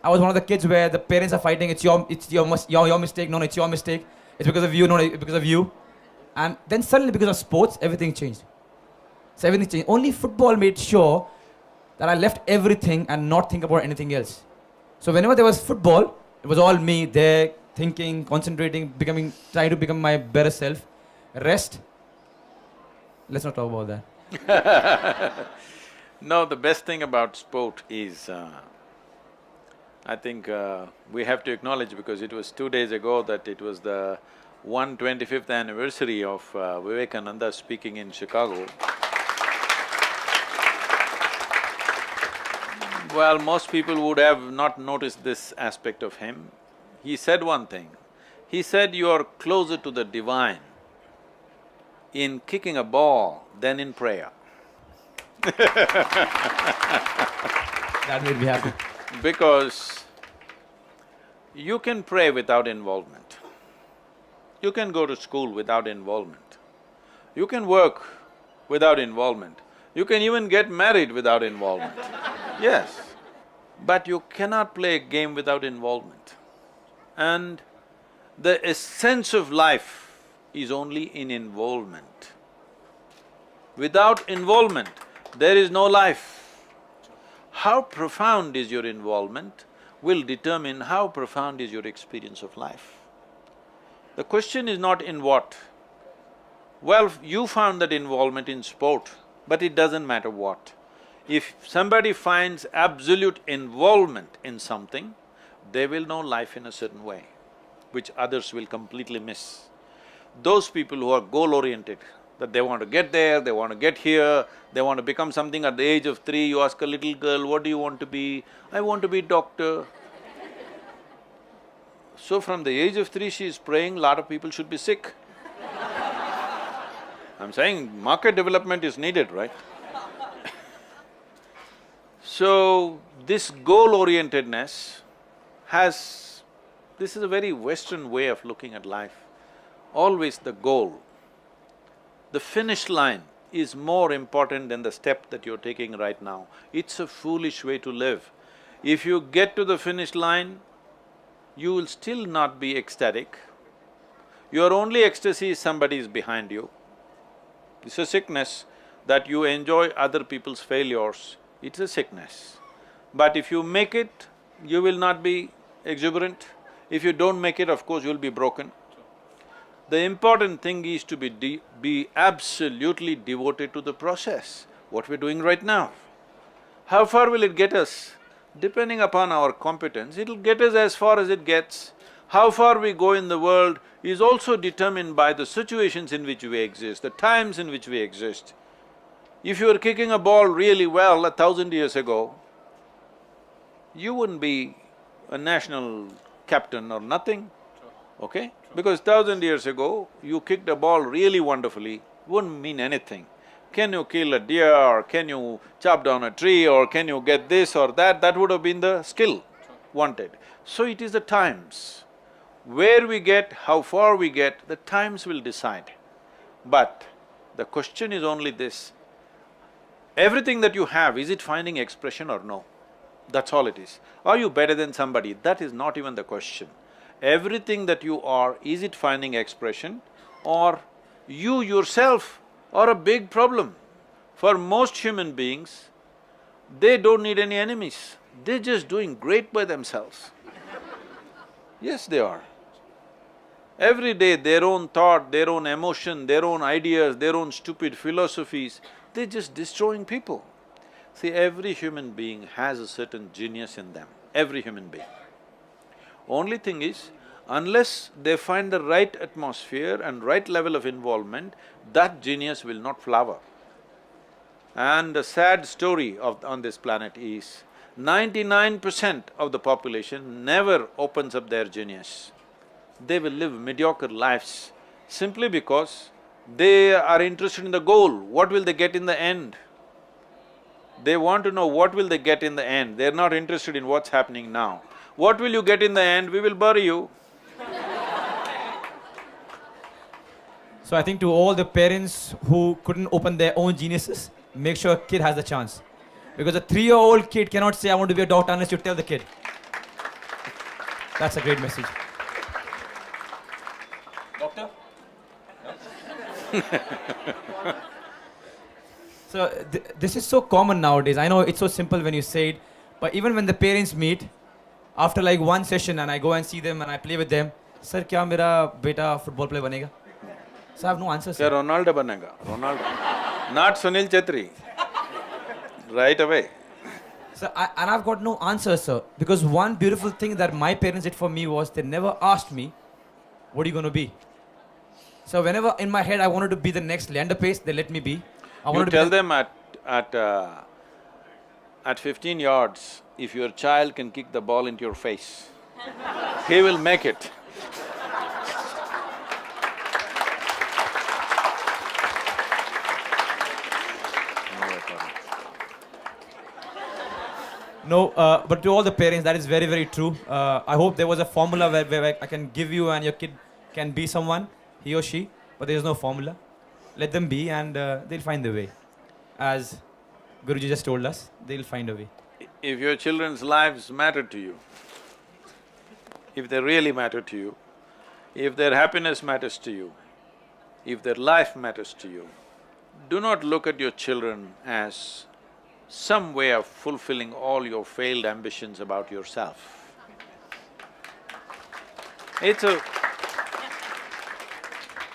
one of the kids where the parents are fighting. It's your mistake. No, it's your mistake. It's because of you. No, it's because of you. And then suddenly, because of sports, everything changed. So everything changed. Only football made sure that I left everything and not think about anything else. So whenever there was football, it was all me there, thinking, concentrating, trying to become my better self. Rest, let's not talk about that. No, the best thing about sport is, I think we have to acknowledge, because it was 2 days ago that it was the 125th anniversary of Vivekananda speaking in Chicago. Well, most people would have not noticed this aspect of him. He said one thing. He said, you are closer to the divine in kicking a ball than in prayer. That made me happy. Because you can pray without involvement. You can go to school without involvement. You can work without involvement. You can even get married without involvement. Yes. But you cannot play a game without involvement. And the essence of life is only in involvement. Without involvement, there is no life. How profound is your involvement will determine how profound is your experience of life. The question is not in what. Well, you found that involvement in sport, but it doesn't matter what. If somebody finds absolute involvement in something, they will know life in a certain way, which others will completely miss. Those people who are goal-oriented, that they want to get there, they want to get here, they want to become something at the age of 3, you ask a little girl, what do you want to be? I want to be doctor. So from the age of 3 she is praying, lot of people should be sick. I'm saying market development is needed, right? So, this goal-orientedness has… this is a very Western way of looking at life. Always the goal. The finish line is more important than the step that you're taking right now. It's a foolish way to live. If you get to the finish line, you will still not be ecstatic. Your only ecstasy is somebody is behind you. It's a sickness that you enjoy other people's failures. It's a sickness. But if you make it, you will not be exuberant. If you don't make it, of course, you'll be broken. The important thing is to be absolutely devoted to the process, what we're doing right now. How far will it get us? Depending upon our competence, it'll get us as far as it gets. How far we go in the world is also determined by the situations in which we exist, the times in which we exist. If you were kicking a ball really well 1,000 years ago, you wouldn't be a national captain or nothing, okay? Because 1,000 years ago, you kicked a ball really wonderfully, wouldn't mean anything. Can you kill a deer, or can you chop down a tree, or can you get this or that, that would have been the skill wanted. So it is the times. Where we get, how far we get, the times will decide. But the question is only this, everything that you have, is it finding expression or no? That's all it is. Are you better than somebody? That is not even the question. Everything that you are, is it finding expression or you yourself are a big problem? For most human beings, they don't need any enemies, they're just doing great by themselves. Yes, they are. Every day their own thought, their own emotion, their own ideas, their own stupid philosophies, they're just destroying people. See, every human being has a certain genius in them, every human being. Only thing is, unless they find the right atmosphere and right level of involvement, that genius will not flower. And the sad story on this planet is, 99% of the population never opens up their genius. They will live mediocre lives simply because they are interested in the goal, what will they get in the end? They want to know what will they get in the end, they're not interested in what's happening now. What will you get in the end? We will bury you. So I think to all the parents who couldn't open their own geniuses, make sure a kid has the chance. Because a 3-year-old kid cannot say, I want to be a doctor unless you tell the kid. That's a great message. Doctor? So this is so common nowadays. I know it's so simple when you say it, but even when the parents meet, after like one session and I go and see them and I play with them, sir, kya mera beta football player banega? So I have no answer, sir. Ronaldo banega, Ronaldo. Not Sunil Chhetri. Right away. Sir, and I've got no answer, sir. Because one beautiful thing that my parents did for me was they never asked me, what are you going to be? So whenever in my head I wanted to be the next Leander Pace, they let me be. You tell them at 15 yards, if your child can kick the ball into your face, he will make it. No, but to all the parents, that is very, very true. I hope there was a formula where I can give you and your kid can be someone, he or she, but there is no formula. Let them be and they'll find the way. As Guruji just told us, they'll find a way. If your children's lives matter to you, if they really matter to you, if their happiness matters to you, if their life matters to you, do not look at your children as some way of fulfilling all your failed ambitions about yourself.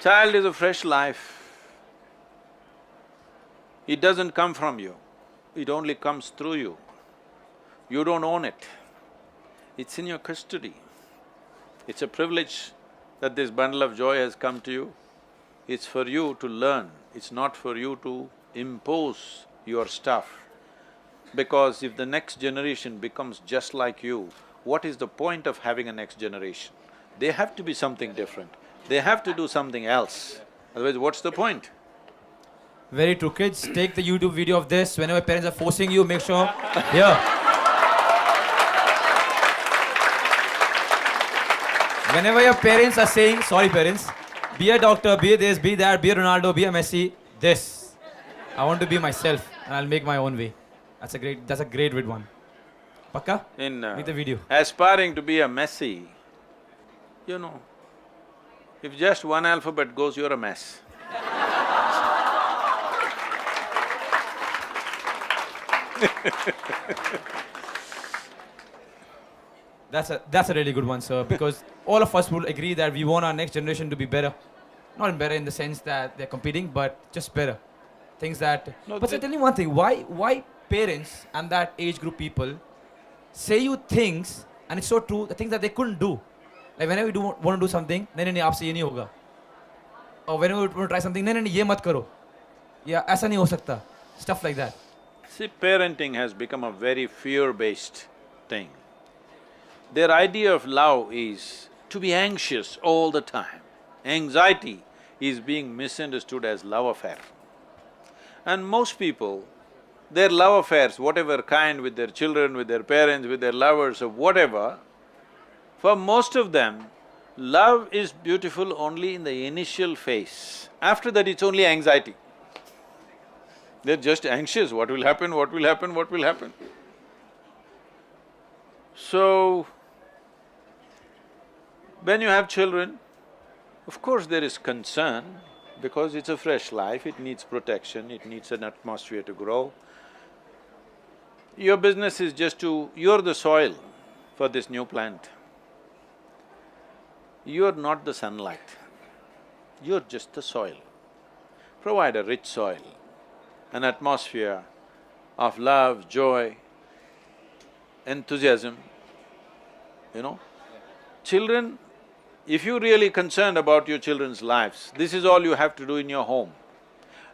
Child is a fresh life. It doesn't come from you, it only comes through you. You don't own it, it's in your custody. It's a privilege that this bundle of joy has come to you. It's for you to learn, it's not for you to impose your stuff. Because if the next generation becomes just like you, what is the point of having a next generation? They have to be something different, they have to do something else, otherwise what's the point? Very true. Kids, take the YouTube video of this. Whenever parents are forcing you, make sure… Here. Whenever your parents are saying, sorry parents, be a doctor, be this, be that, be a Ronaldo, be a Messi, this. I want to be myself and I'll make my own way. That's a great one. Pakka? Read the video. Aspiring to be a Messi, you know, if just one alphabet goes, you're a mess. That's a really good one, sir, because all of us will agree that we want our next generation to be better. Not better in the sense that they're competing, but just better. Things that… No, but tell me one thing, why parents and that age group people say you things, and it's so true, the things that they couldn't do. Like whenever you want to do something, nahi, aapse ye nahi hoga. Or whenever you want to try something, nahi, ye mat karo. Yeah, aisa nahi ho sakta. Stuff like that. See, parenting has become a very fear-based thing. Their idea of love is to be anxious all the time. Anxiety is being misunderstood as love affair. And most people, their love affairs, whatever kind, with their children, with their parents, with their lovers or whatever, for most of them, Love is beautiful only in the initial phase. After that, it's only anxiety. They're just anxious, what will happen, what will happen, what will happen. So, when you have children, of course there is concern because it's a fresh life, it needs protection, it needs an atmosphere to grow. Your business is just to… you're the soil for this new plant. You're not the sunlight, you're just the soil. Provide a rich soil, an atmosphere of love, joy, enthusiasm, you know. Children, if you're really concerned about your children's lives, this is all you have to do in your home.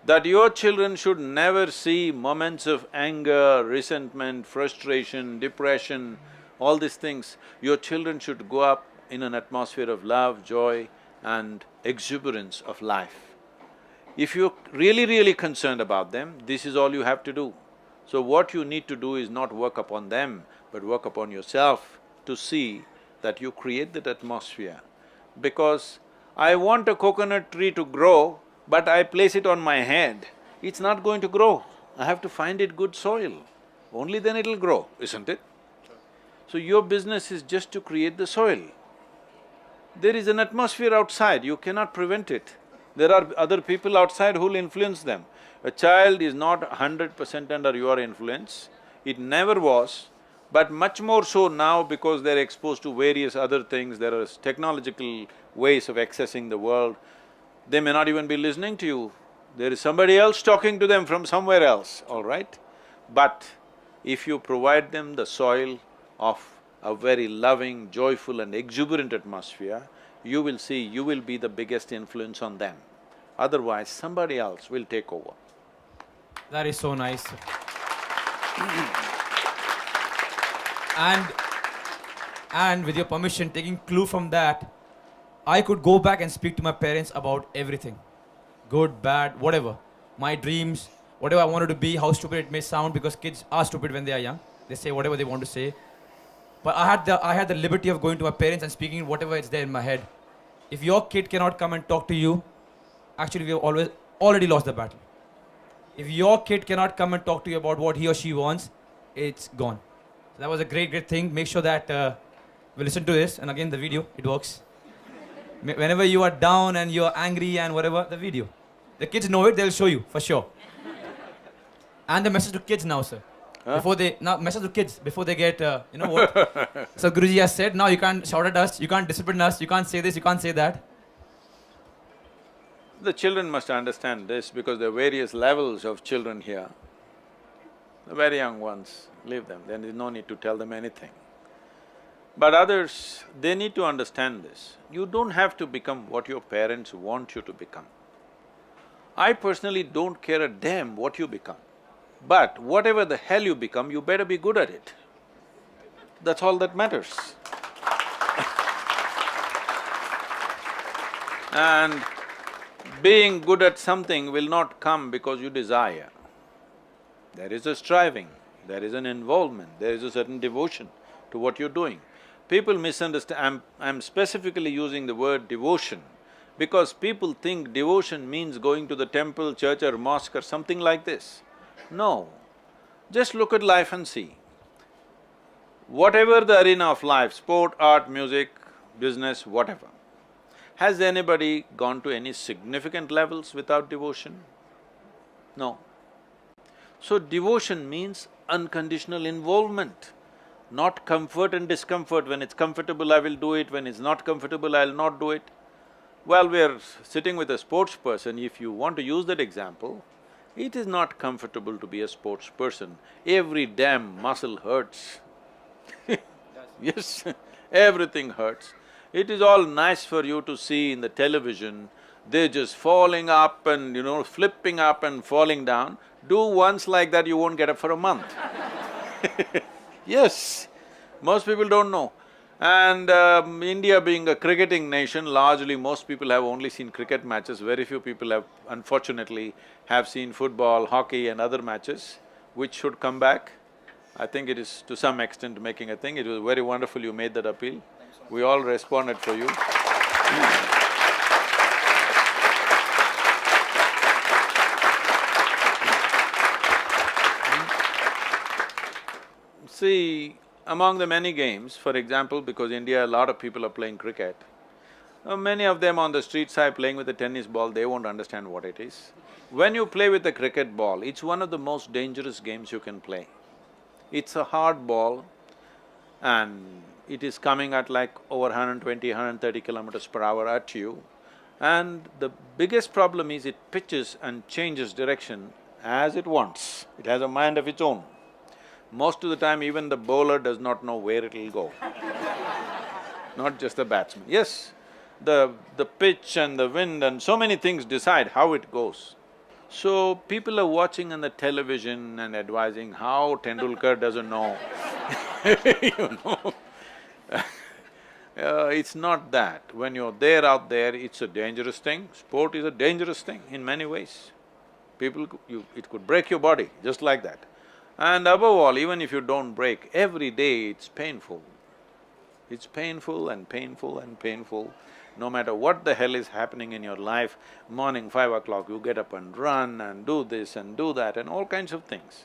That your children should never see moments of anger, resentment, frustration, depression, all these things. Your children should grow up in an atmosphere of love, joy and exuberance of life. If you're really concerned about them, this is all you have to do. So what you need to do is not work upon them, but work upon yourself to see that you create that atmosphere. Because I want a coconut tree to grow, but I place it on my head, it's not going to grow. I have to find it good soil, only then it'll grow, isn't it? So your business is just to create the soil. There is an atmosphere outside, you cannot prevent it. There are other people outside who'll influence them. A child is not 100% under your influence, it never was, but much more so now because they're exposed to various other things, there are technological ways of accessing the world. They may not even be listening to you, there is somebody else talking to them from somewhere else, all right? But if you provide them the soil of a very loving, joyful and exuberant atmosphere, you will see you will be the biggest influence on them. Otherwise, somebody else will take over. That is so nice. And with your permission, taking clue from that, I could go back and speak to my parents about everything. Good, bad, whatever. My dreams, whatever I wanted to be, how stupid it may sound, because kids are stupid when they are young. They say whatever they want to say. But I had the liberty of going to my parents and speaking whatever is there in my head. If your kid cannot come and talk to you, actually we have already lost the battle. If your kid cannot come and talk to you about what he or she wants, it's gone. So that was a great thing. Make sure that we listen to this, and again the video, it works. Whenever you are down and you are angry and whatever, the video. The kids know it, they'll show you, for sure. And the message to kids now, sir. Huh? Message to kids before they get, you know what? So Guruji has said, now you can't shout at us, you can't discipline us, you can't say this, you can't say that. The children must understand this because there are various levels of children here. The very young ones, leave them, there is no need to tell them anything. But others, they need to understand this. You don't have to become what your parents want you to become. I personally don't care a damn what you become. But whatever the hell you become, you better be good at it. That's all that matters. And being good at something will not come because you desire. There is a striving, there is an involvement, there is a certain devotion to what you're doing. People misunderstand… I'm specifically using the word devotion because people think devotion means going to the temple, church or mosque or something like this. No, just look at life and see. Whatever the arena of life, sport, art, music, business, whatever, has anybody gone to any significant levels without devotion? No. So devotion means unconditional involvement, not comfort and discomfort. When it's comfortable, I will do it, when it's not comfortable, I'll not do it. Well, we're sitting with a sports person, if you want to use that example, it is not comfortable to be a sports person. Every damn muscle hurts. Yes, everything hurts. It is all nice for you to see in the television, they're just falling up and, flipping up and falling down. Do once like that, you won't get up for a month. Yes, most people don't know. And India being a cricketing nation, largely most people have only seen cricket matches, very few people have, unfortunately, have seen football, hockey and other matches, which should come back. I think it is to some extent making a thing. It was very wonderful you made that appeal. We all responded for you. See, among the many games, for example, because India, a lot of people are playing cricket, many of them on the street side playing with a tennis ball, they won't understand what it is. When you play with a cricket ball, it's one of the most dangerous games you can play. It's a hard ball and it is coming at like over 120, 130 kilometers per hour at you. And the biggest problem is it pitches and changes direction as it wants. It has a mind of its own. Most of the time, even the bowler does not know where it'll go, not just the batsman. Yes, the pitch and the wind and so many things decide how it goes. So, people are watching on the television and advising how Tendulkar doesn't know you know. It's not that. When you're there, out there, it's a dangerous thing. Sport is a dangerous thing in many ways. It could break your body, just like that. And above all, even if you don't break, every day it's painful. It's painful and painful and painful. No matter what the hell is happening in your life, morning 5 o'clock you get up and run and do this and do that and all kinds of things.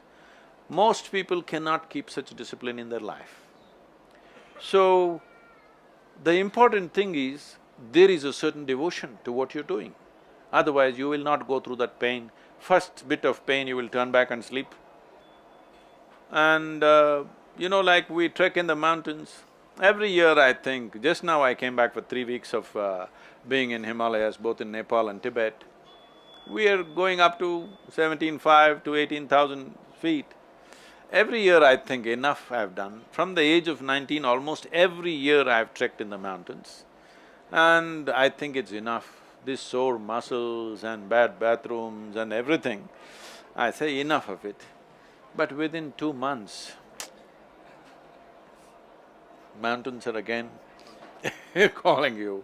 Most people cannot keep such discipline in their life. So, the important thing is, there is a certain devotion to what you're doing. Otherwise, you will not go through that pain. First bit of pain, you will turn back and sleep. And like we trek in the mountains, every year I think, just now I came back for 3 weeks of being in Himalayas, both in Nepal and Tibet. We are going up to 17,500 to 18,000 feet. Every year I think enough I've done. From the age of 19, almost every year I've trekked in the mountains. And I think it's enough. These sore muscles and bad bathrooms and everything, I say enough of it. But within 2 months, mountains are again calling you.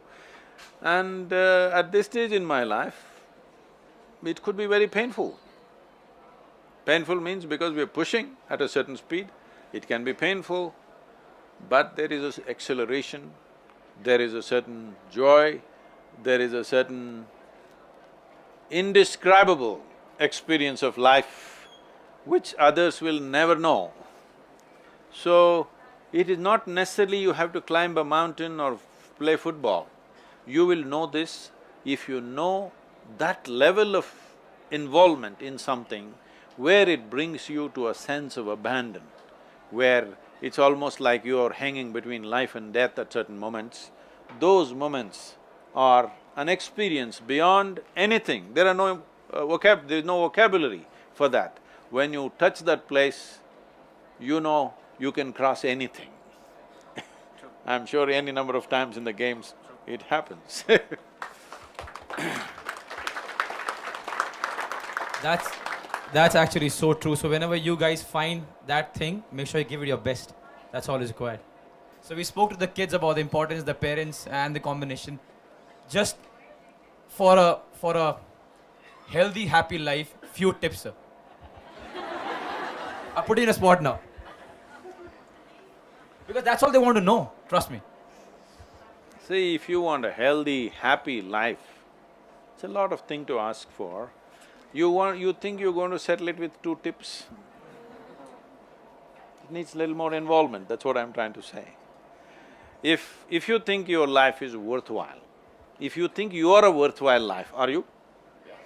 And at this stage in my life, it could be very painful. Painful means because we are pushing at a certain speed, it can be painful, but there is an acceleration, there is a certain joy, there is a certain indescribable experience of life which others will never know. So, it is not necessarily you have to climb a mountain or play football. You will know this if you know that level of involvement in something where it brings you to a sense of abandon, where it's almost like you're hanging between life and death at certain moments. Those moments are an experience beyond anything. There is no vocabulary for that. When you touch that place, you know you can cross anything. I'm sure any number of times in the games it happens That's actually so true. So whenever you guys find that thing, make sure you give it your best. That's all is required. So we spoke to the kids about the importance, the parents and the combination. Just for a healthy, happy life, few tips, sir. I'll put you in a spot now. Because that's all they want to know, trust me. See, if you want a healthy, happy life, it's a lot of thing to ask for. You think you're going to settle it with 2 tips? It needs a little more involvement, that's what I'm trying to say. If you think your life is worthwhile, if you think you are a worthwhile life, are you? Yes.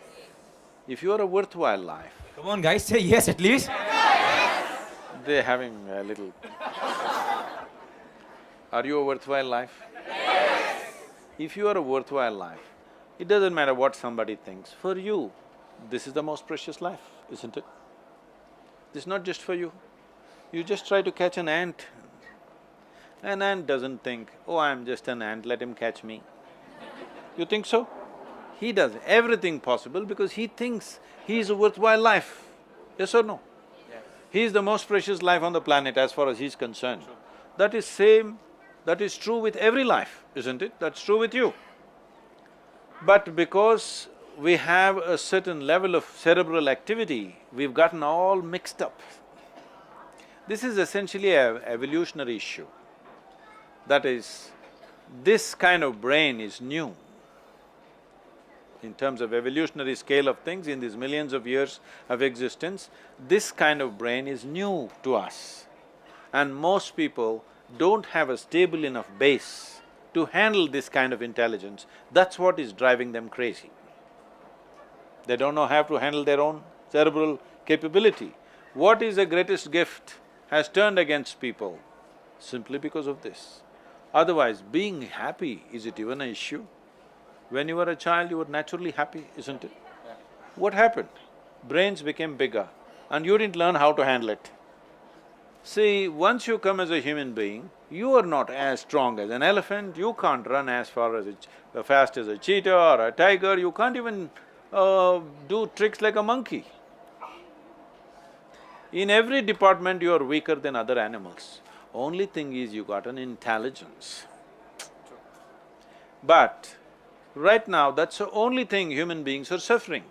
If you are a worthwhile life… Come on guys, say yes at least. Yes. They're having a little… Are you a worthwhile life? Yes. If you are a worthwhile life, it doesn't matter what somebody thinks, for you, this is the most precious life, isn't it? This is not just for you. You just try to catch an ant. An ant doesn't think, oh, I'm just an ant, let him catch me. You think so? He does everything possible because he thinks he is a worthwhile life. Yes or no? Yes. He is the most precious life on the planet as far as he's concerned. Sure. That is true with every life, isn't it? That's true with you. But because we have a certain level of cerebral activity, we've gotten all mixed up. This is essentially an evolutionary issue. That is, This kind of brain is new. In terms of evolutionary scale of things, in these millions of years of existence, this kind of brain is new to us. And most people don't have a stable enough base to handle this kind of intelligence. That's what is driving them crazy. They don't know how to handle their own cerebral capability. What is the greatest gift has turned against people simply because of this. Otherwise, being happy, is it even an issue? When you were a child, you were naturally happy, isn't it? Yeah. What happened? Brains became bigger and you didn't learn how to handle it. See, once you come as a human being, you are not as strong as an elephant, you can't run as fast as a cheetah or a tiger, you can't even do tricks like a monkey. In every department you are weaker than other animals. Only thing is you got an intelligence. But right now, that's the only thing human beings are suffering.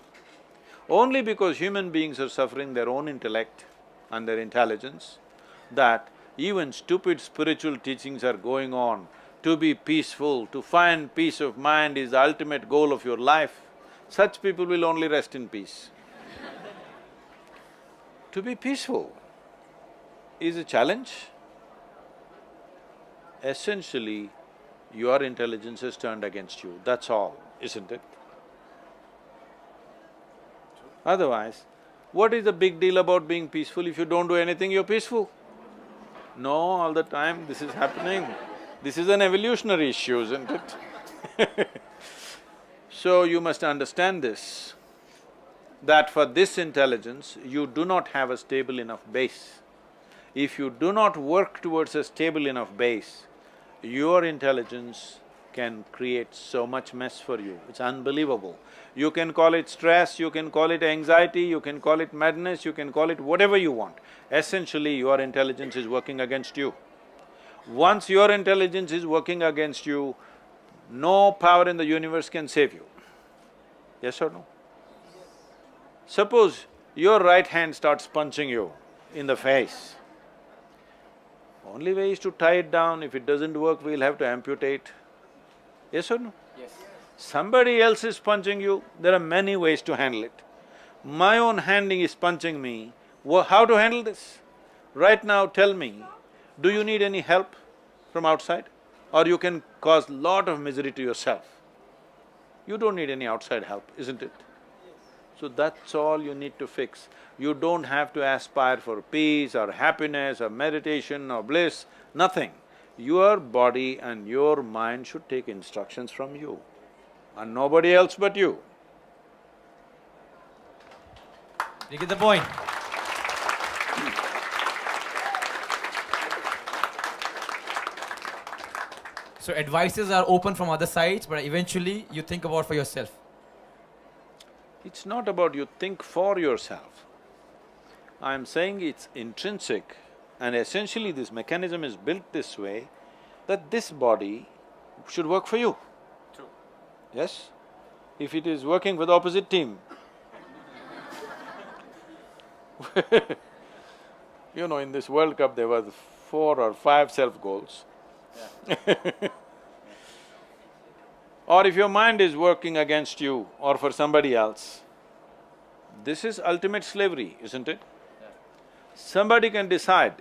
Only because human beings are suffering their own intellect and their intelligence, that even stupid spiritual teachings are going on. To be peaceful, to find peace of mind is the ultimate goal of your life. Such people will only rest in peace. To be peaceful is a challenge. Essentially, your intelligence has turned against you, that's all, isn't it? Otherwise, what is the big deal about being peaceful? If you don't do anything, you're peaceful. No, all the time this is happening. This is an evolutionary issue, isn't it? So you must understand this, that for this intelligence, you do not have a stable enough base. If you do not work towards a stable enough base, your intelligence can create so much mess for you, it's unbelievable. You can call it stress, you can call it anxiety, you can call it madness, you can call it whatever you want. Essentially, your intelligence is working against you. Once your intelligence is working against you, no power in the universe can save you. Yes or no? Suppose your right hand starts punching you in the face. Only way is to tie it down. If it doesn't work, we'll have to amputate. Yes or no? Yes. Somebody else is punching you, there are many ways to handle it. My own handing is punching me, how to handle this? Right now tell me, do you need any help from outside? Or you can cause lot of misery to yourself? You don't need any outside help, isn't it? So that's all you need to fix. You don't have to aspire for peace or happiness or meditation or bliss, nothing. Your body and your mind should take instructions from you and nobody else but you. You get the point. So advices are open from other sides, but eventually you think about for yourself. It's not about you think for yourself. I'm saying it's intrinsic and essentially this mechanism is built this way that this body should work for you. True. Yes? If it is working for the opposite team, you know, in this World Cup there were 4 or 5 self-goals. Yeah. Or if your mind is working against you or for somebody else, this is ultimate slavery, isn't it? Yeah. Somebody can decide.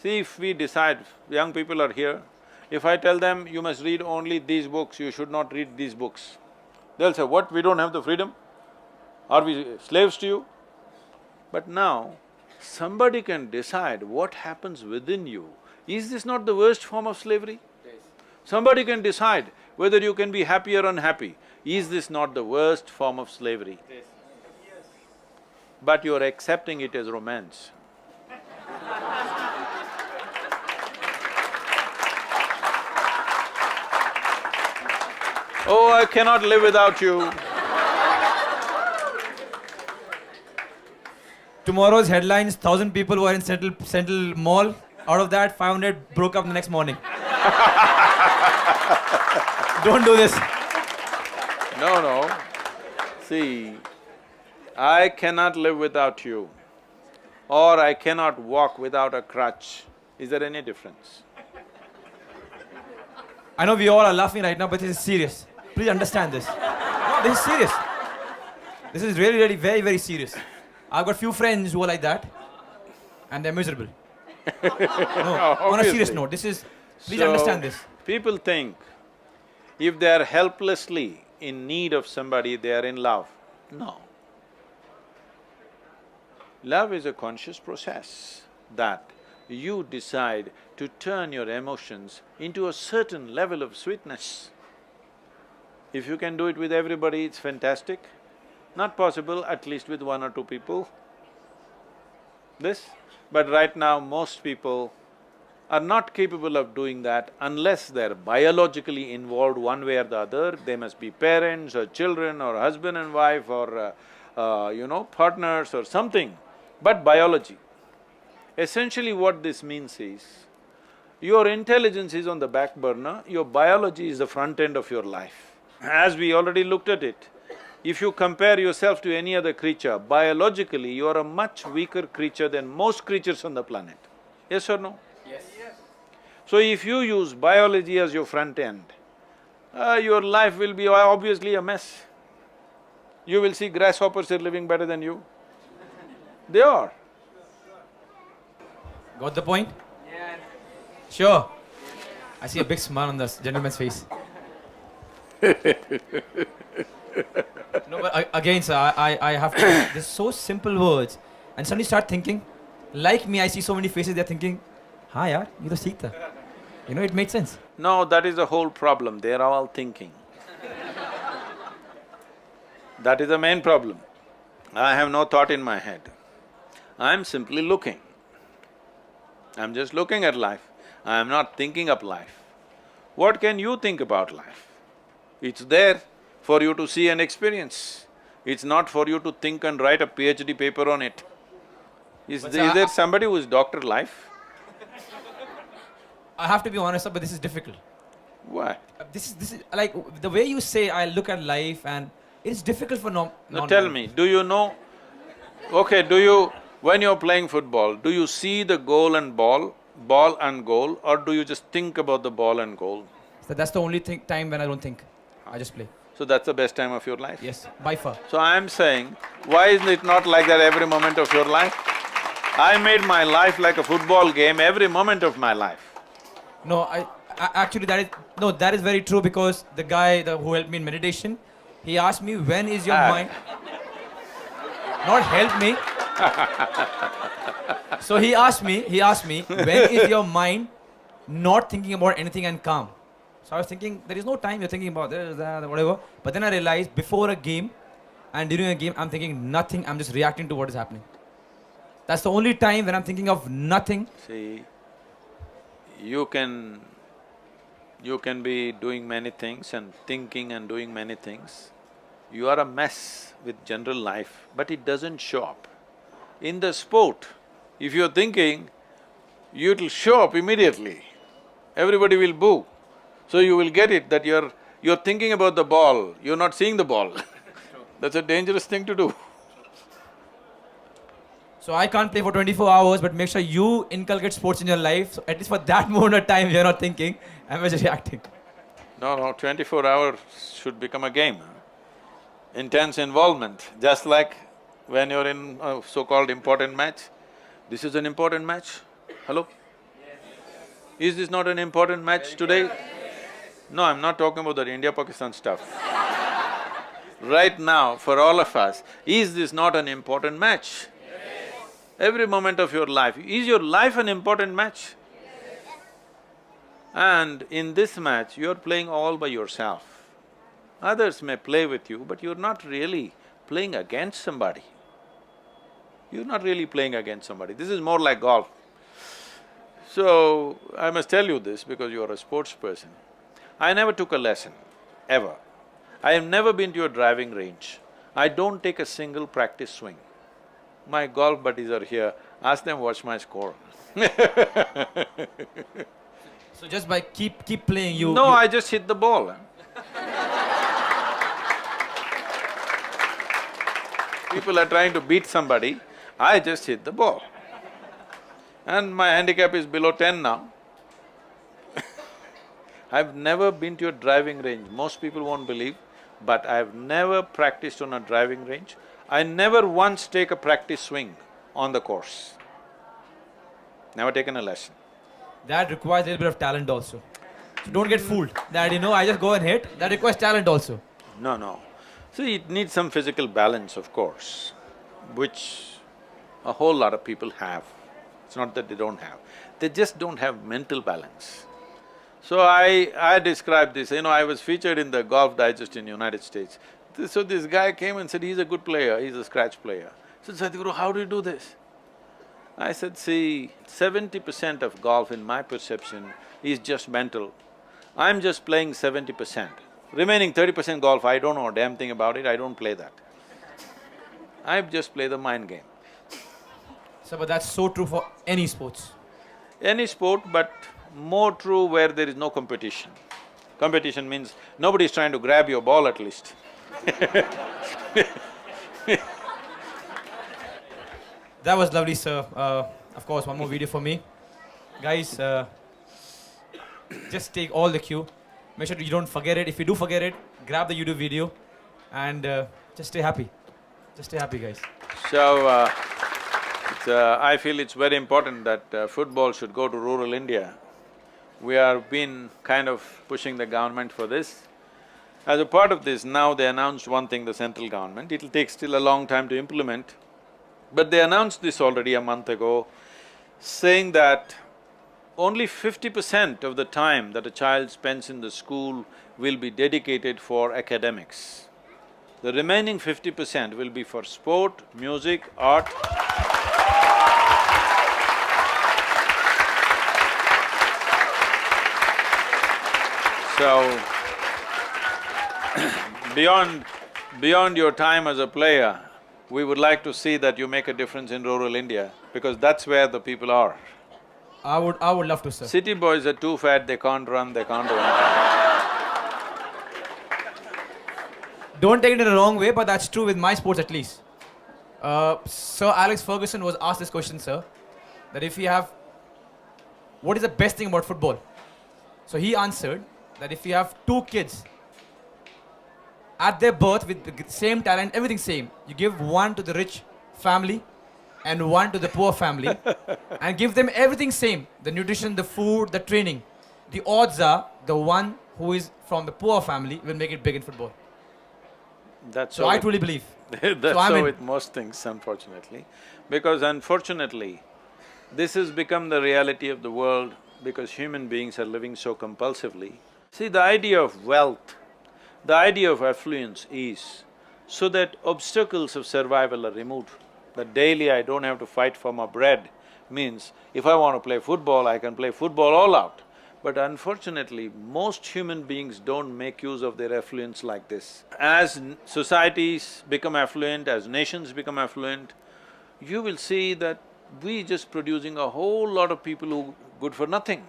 See, if we decide, young people are here, if I tell them, you must read only these books, you should not read these books, they'll say, what, we don't have the freedom? Are we slaves to you? But now, somebody can decide what happens within you. Is this not the worst form of slavery? Yes. Somebody can decide whether you can be happy or unhappy. Is this not the worst form of slavery? Yes. But you're accepting it as romance. Oh, I cannot live without you. Tomorrow's headlines, 1,000 people were in Central Mall. Out of that, 500 broke up the next morning. Don't do this. No. See, I cannot live without you or I cannot walk without a crutch. Is there any difference? I know we all are laughing right now, but this is serious. Please understand this. No, this is serious. This is really, really very, very serious. I've got few friends who are like that, and they're miserable. No, on a serious Obviously. note, this is… Please So, understand this. people think if they are helplessly in need of somebody, they are in love. No. Love is a conscious process that you decide to turn your emotions into a certain level of sweetness. If you can do it with everybody, it's fantastic. Not possible, at least with one or two people. This. But right now, most people are not capable of doing that unless they're biologically involved one way or the other. They must be parents or children or husband and wife or partners or something. But biology. Essentially what this means is, your intelligence is on the back burner, your biology is the front end of your life. As we already looked at it, if you compare yourself to any other creature, biologically you are a much weaker creature than most creatures on the planet. Yes or no? Yes. So if you use biology as your front end, your life will be obviously a mess. You will see grasshoppers are living better than you. They are. Got the point? Yeah. Sure. I see a big smile on this gentleman's face. No, but again, sir, I have to… There's so simple words, and suddenly start thinking. Like me, I see so many faces, they're thinking, "Ha yaar, ye to seekta." You know, it makes sense. No, that is the whole problem, they're all thinking. That is the main problem. I have no thought in my head. I'm simply looking. I'm just looking at life. I am not thinking of life. What can you think about life? It's there for you to see and experience. It's not for you to think and write a PhD paper on it. Is there somebody who is Dr. Life? I have to be honest, sir, but this is difficult. Why? This is like the way you say I look at life, and it's difficult for Now tell me, do you know… Okay, when you're playing football, do you see the goal and ball and goal, or do you just think about the ball and goal? So that's the only time when I don't think. I just play. So that's the best time of your life? Yes, by far. So I'm saying, why isn't it not like that every moment of your life? I made my life like a football game every moment of my life. No, actually that is very true, because the guy who helped me in meditation, he asked me, when is your mind… Not help me. So he asked me, when is your mind not thinking about anything and calm? So I was thinking, there is no time you're thinking about this, that, whatever. But then I realized, before a game and during a game, I'm thinking nothing, I'm just reacting to what is happening. That's the only time when I'm thinking of nothing. See, you can be doing many things and thinking and doing many things. You are a mess with general life, but it doesn't show up. In the sport, if you're thinking, it'll show up immediately. Everybody will boo. So you will get it that you're thinking about the ball, you're not seeing the ball. That's a dangerous thing to do. So I can't play for 24 hours, but make sure you inculcate sports in your life, so at least for that moment of time you're not thinking, I'm just reacting. No, 24 hours should become a game. Intense involvement, just like when you're in a so-called important match. This is an important match. Hello? Is this not an important match today? No, I'm not talking about the India-Pakistan stuff. Right now, for all of us, is this not an important match? Every moment of your life, is your life an important match? And in this match, you're playing all by yourself. Others may play with you, but you're not really playing against somebody. You're not really playing against somebody. This is more like golf. So, I must tell you this because you are a sports person. I never took a lesson, ever. I have never been to a driving range. I don't take a single practice swing. My golf buddies are here, ask them what's my score. So just by keep playing, you… No, I just hit the ball. People are trying to beat somebody, I just hit the ball. And my handicap is below 10 now. I've never been to a driving range. Most people won't believe, but I've never practiced on a driving range. I never once take a practice swing on the course. Never taken a lesson. That requires a little bit of talent also. So don't get fooled that, I just go and hit. That requires talent also. No, no. See, it needs some physical balance, of course, which a whole lot of people have. It's not that they don't have, they just don't have mental balance. So I described this, I was featured in the Golf Digest in United States. So this guy came and said, he's a good player, he's a scratch player. I said, Sadhguru, how do you do this? I said, see, 70% of golf in my perception is just mental. I'm just playing 70%. Remaining 30% golf, I don't know a damn thing about it, I don't play that. I just play the mind game. So, but that's so true for any sports. Any sport, but more true where there is no competition. Competition means nobody is trying to grab your ball at least. That was lovely, sir. Of course, one more video for me. Guys, just take all the cue. Make sure you don't forget it. If you do forget it, grab the YouTube video and just stay happy. Just stay happy, guys. So, I feel it's very important that football should go to rural India. We have been kind of pushing the government for this. As a part of this, now they announced one thing, the central government, it'll take still a long time to implement. But they announced this already a month ago, saying that only 50% of the time that a child spends in the school will be dedicated for academics. The remaining 50% will be for sport, music, art. So, beyond your time as a player, we would like to see that you make a difference in rural India, because that's where the people are. I would love to, sir. City boys are too fat, they can't run. Don't take it in the wrong way, but that's true with my sports at least. Sir Alex Ferguson was asked this question, sir, that if you have… what is the best thing about football? So he answered that if you have two kids at their birth with the same talent, everything same, you give one to the rich family and one to the poor family and give them everything same, the nutrition, the food, the training. The odds are the one who is from the poor family will make it big in football. That's So I truly believe. That's so with most things, unfortunately. Because unfortunately, this has become the reality of the world because human beings are living so compulsively. See, the idea of wealth, the idea of affluence is so that obstacles of survival are removed. That daily I don't have to fight for my bread means if I want to play football, I can play football all out. But unfortunately, most human beings don't make use of their affluence like this. As societies become affluent, as nations become affluent, you will see that we just producing a whole lot of people who good for nothing.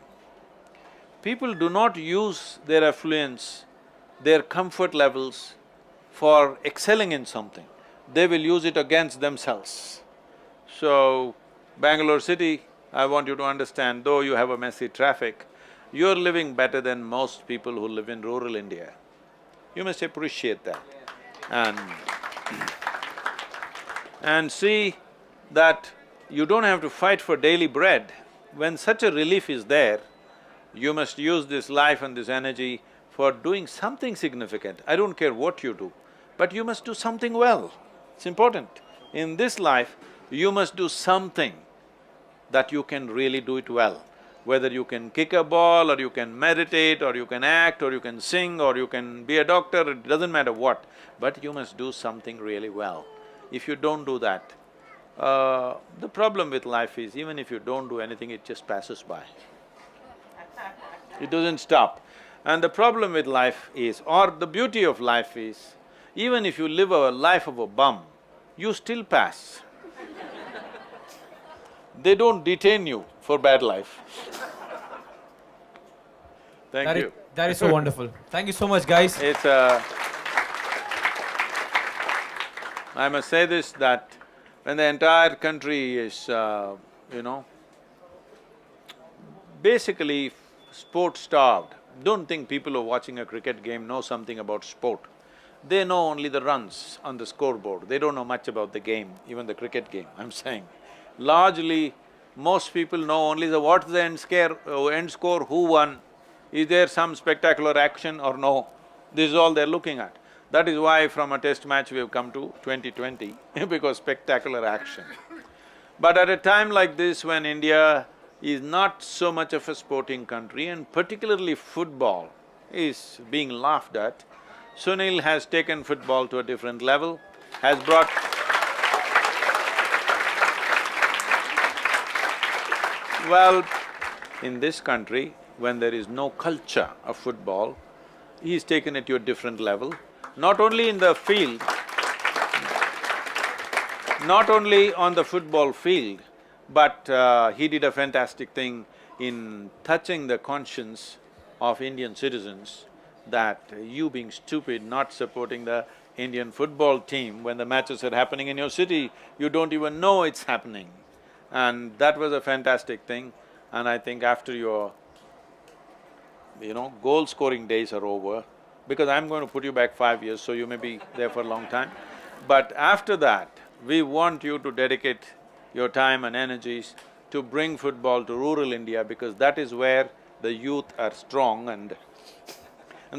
People do not use their affluence, their comfort levels for excelling in something. They will use it against themselves. So, Bangalore city, I want you to understand, though you have a messy traffic, you're living better than most people who live in rural India. You must appreciate that. And see that you don't have to fight for daily bread. When such a relief is there, you must use this life and this energy for doing something significant. I don't care what you do, but you must do something well. It's important. In this life, you must do something that you can really do it well. Whether you can kick a ball, or you can meditate, or you can act, or you can sing, or you can be a doctor, it doesn't matter what, but you must do something really well. If you don't do that, the problem with life is even if you don't do anything, it just passes by. It doesn't stop. And the problem with life is, or the beauty of life is, even if you live a life of a bum, you still pass. They don't detain you for bad life. Thank you. That is so wonderful. Thank you so much, guys. It's I must say this, that when the entire country is, basically sport-starved, don't think people who are watching a cricket game know something about sport. They know only the runs on the scoreboard, they don't know much about the game, even the cricket game, I'm saying. Largely, most people know only what's the end score, who won, is there some spectacular action or no, this is all they're looking at. That is why from a test match we have come to 2020 because spectacular action. But at a time like this when India is not so much of a sporting country and particularly football is being laughed at, Sunil has taken football to a different level, has brought… Well, in this country, when there is no culture of football, he's taken it to a different level, not only in the field, not only on the football field, but he did a fantastic thing in touching the conscience of Indian citizens that you being stupid, not supporting the Indian football team when the matches are happening in your city, you don't even know it's happening. And that was a fantastic thing, and I think after your, goal-scoring days are over, because I'm going to put you back 5 years, so you may be there for a long time. But after that, we want you to dedicate your time and energies to bring football to rural India, because that is where the youth are strong and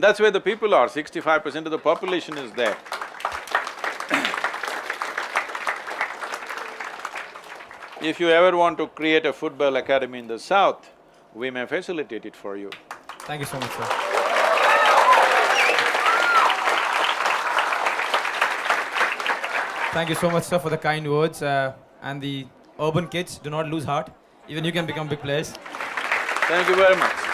that's where the people are, 65% of the population is there. If you ever want to create a football academy in the south, we may facilitate it for you. Thank you so much, sir. Thank you so much, sir, for the kind words, and the urban kids, do not lose heart, even you can become big players. Thank you very much.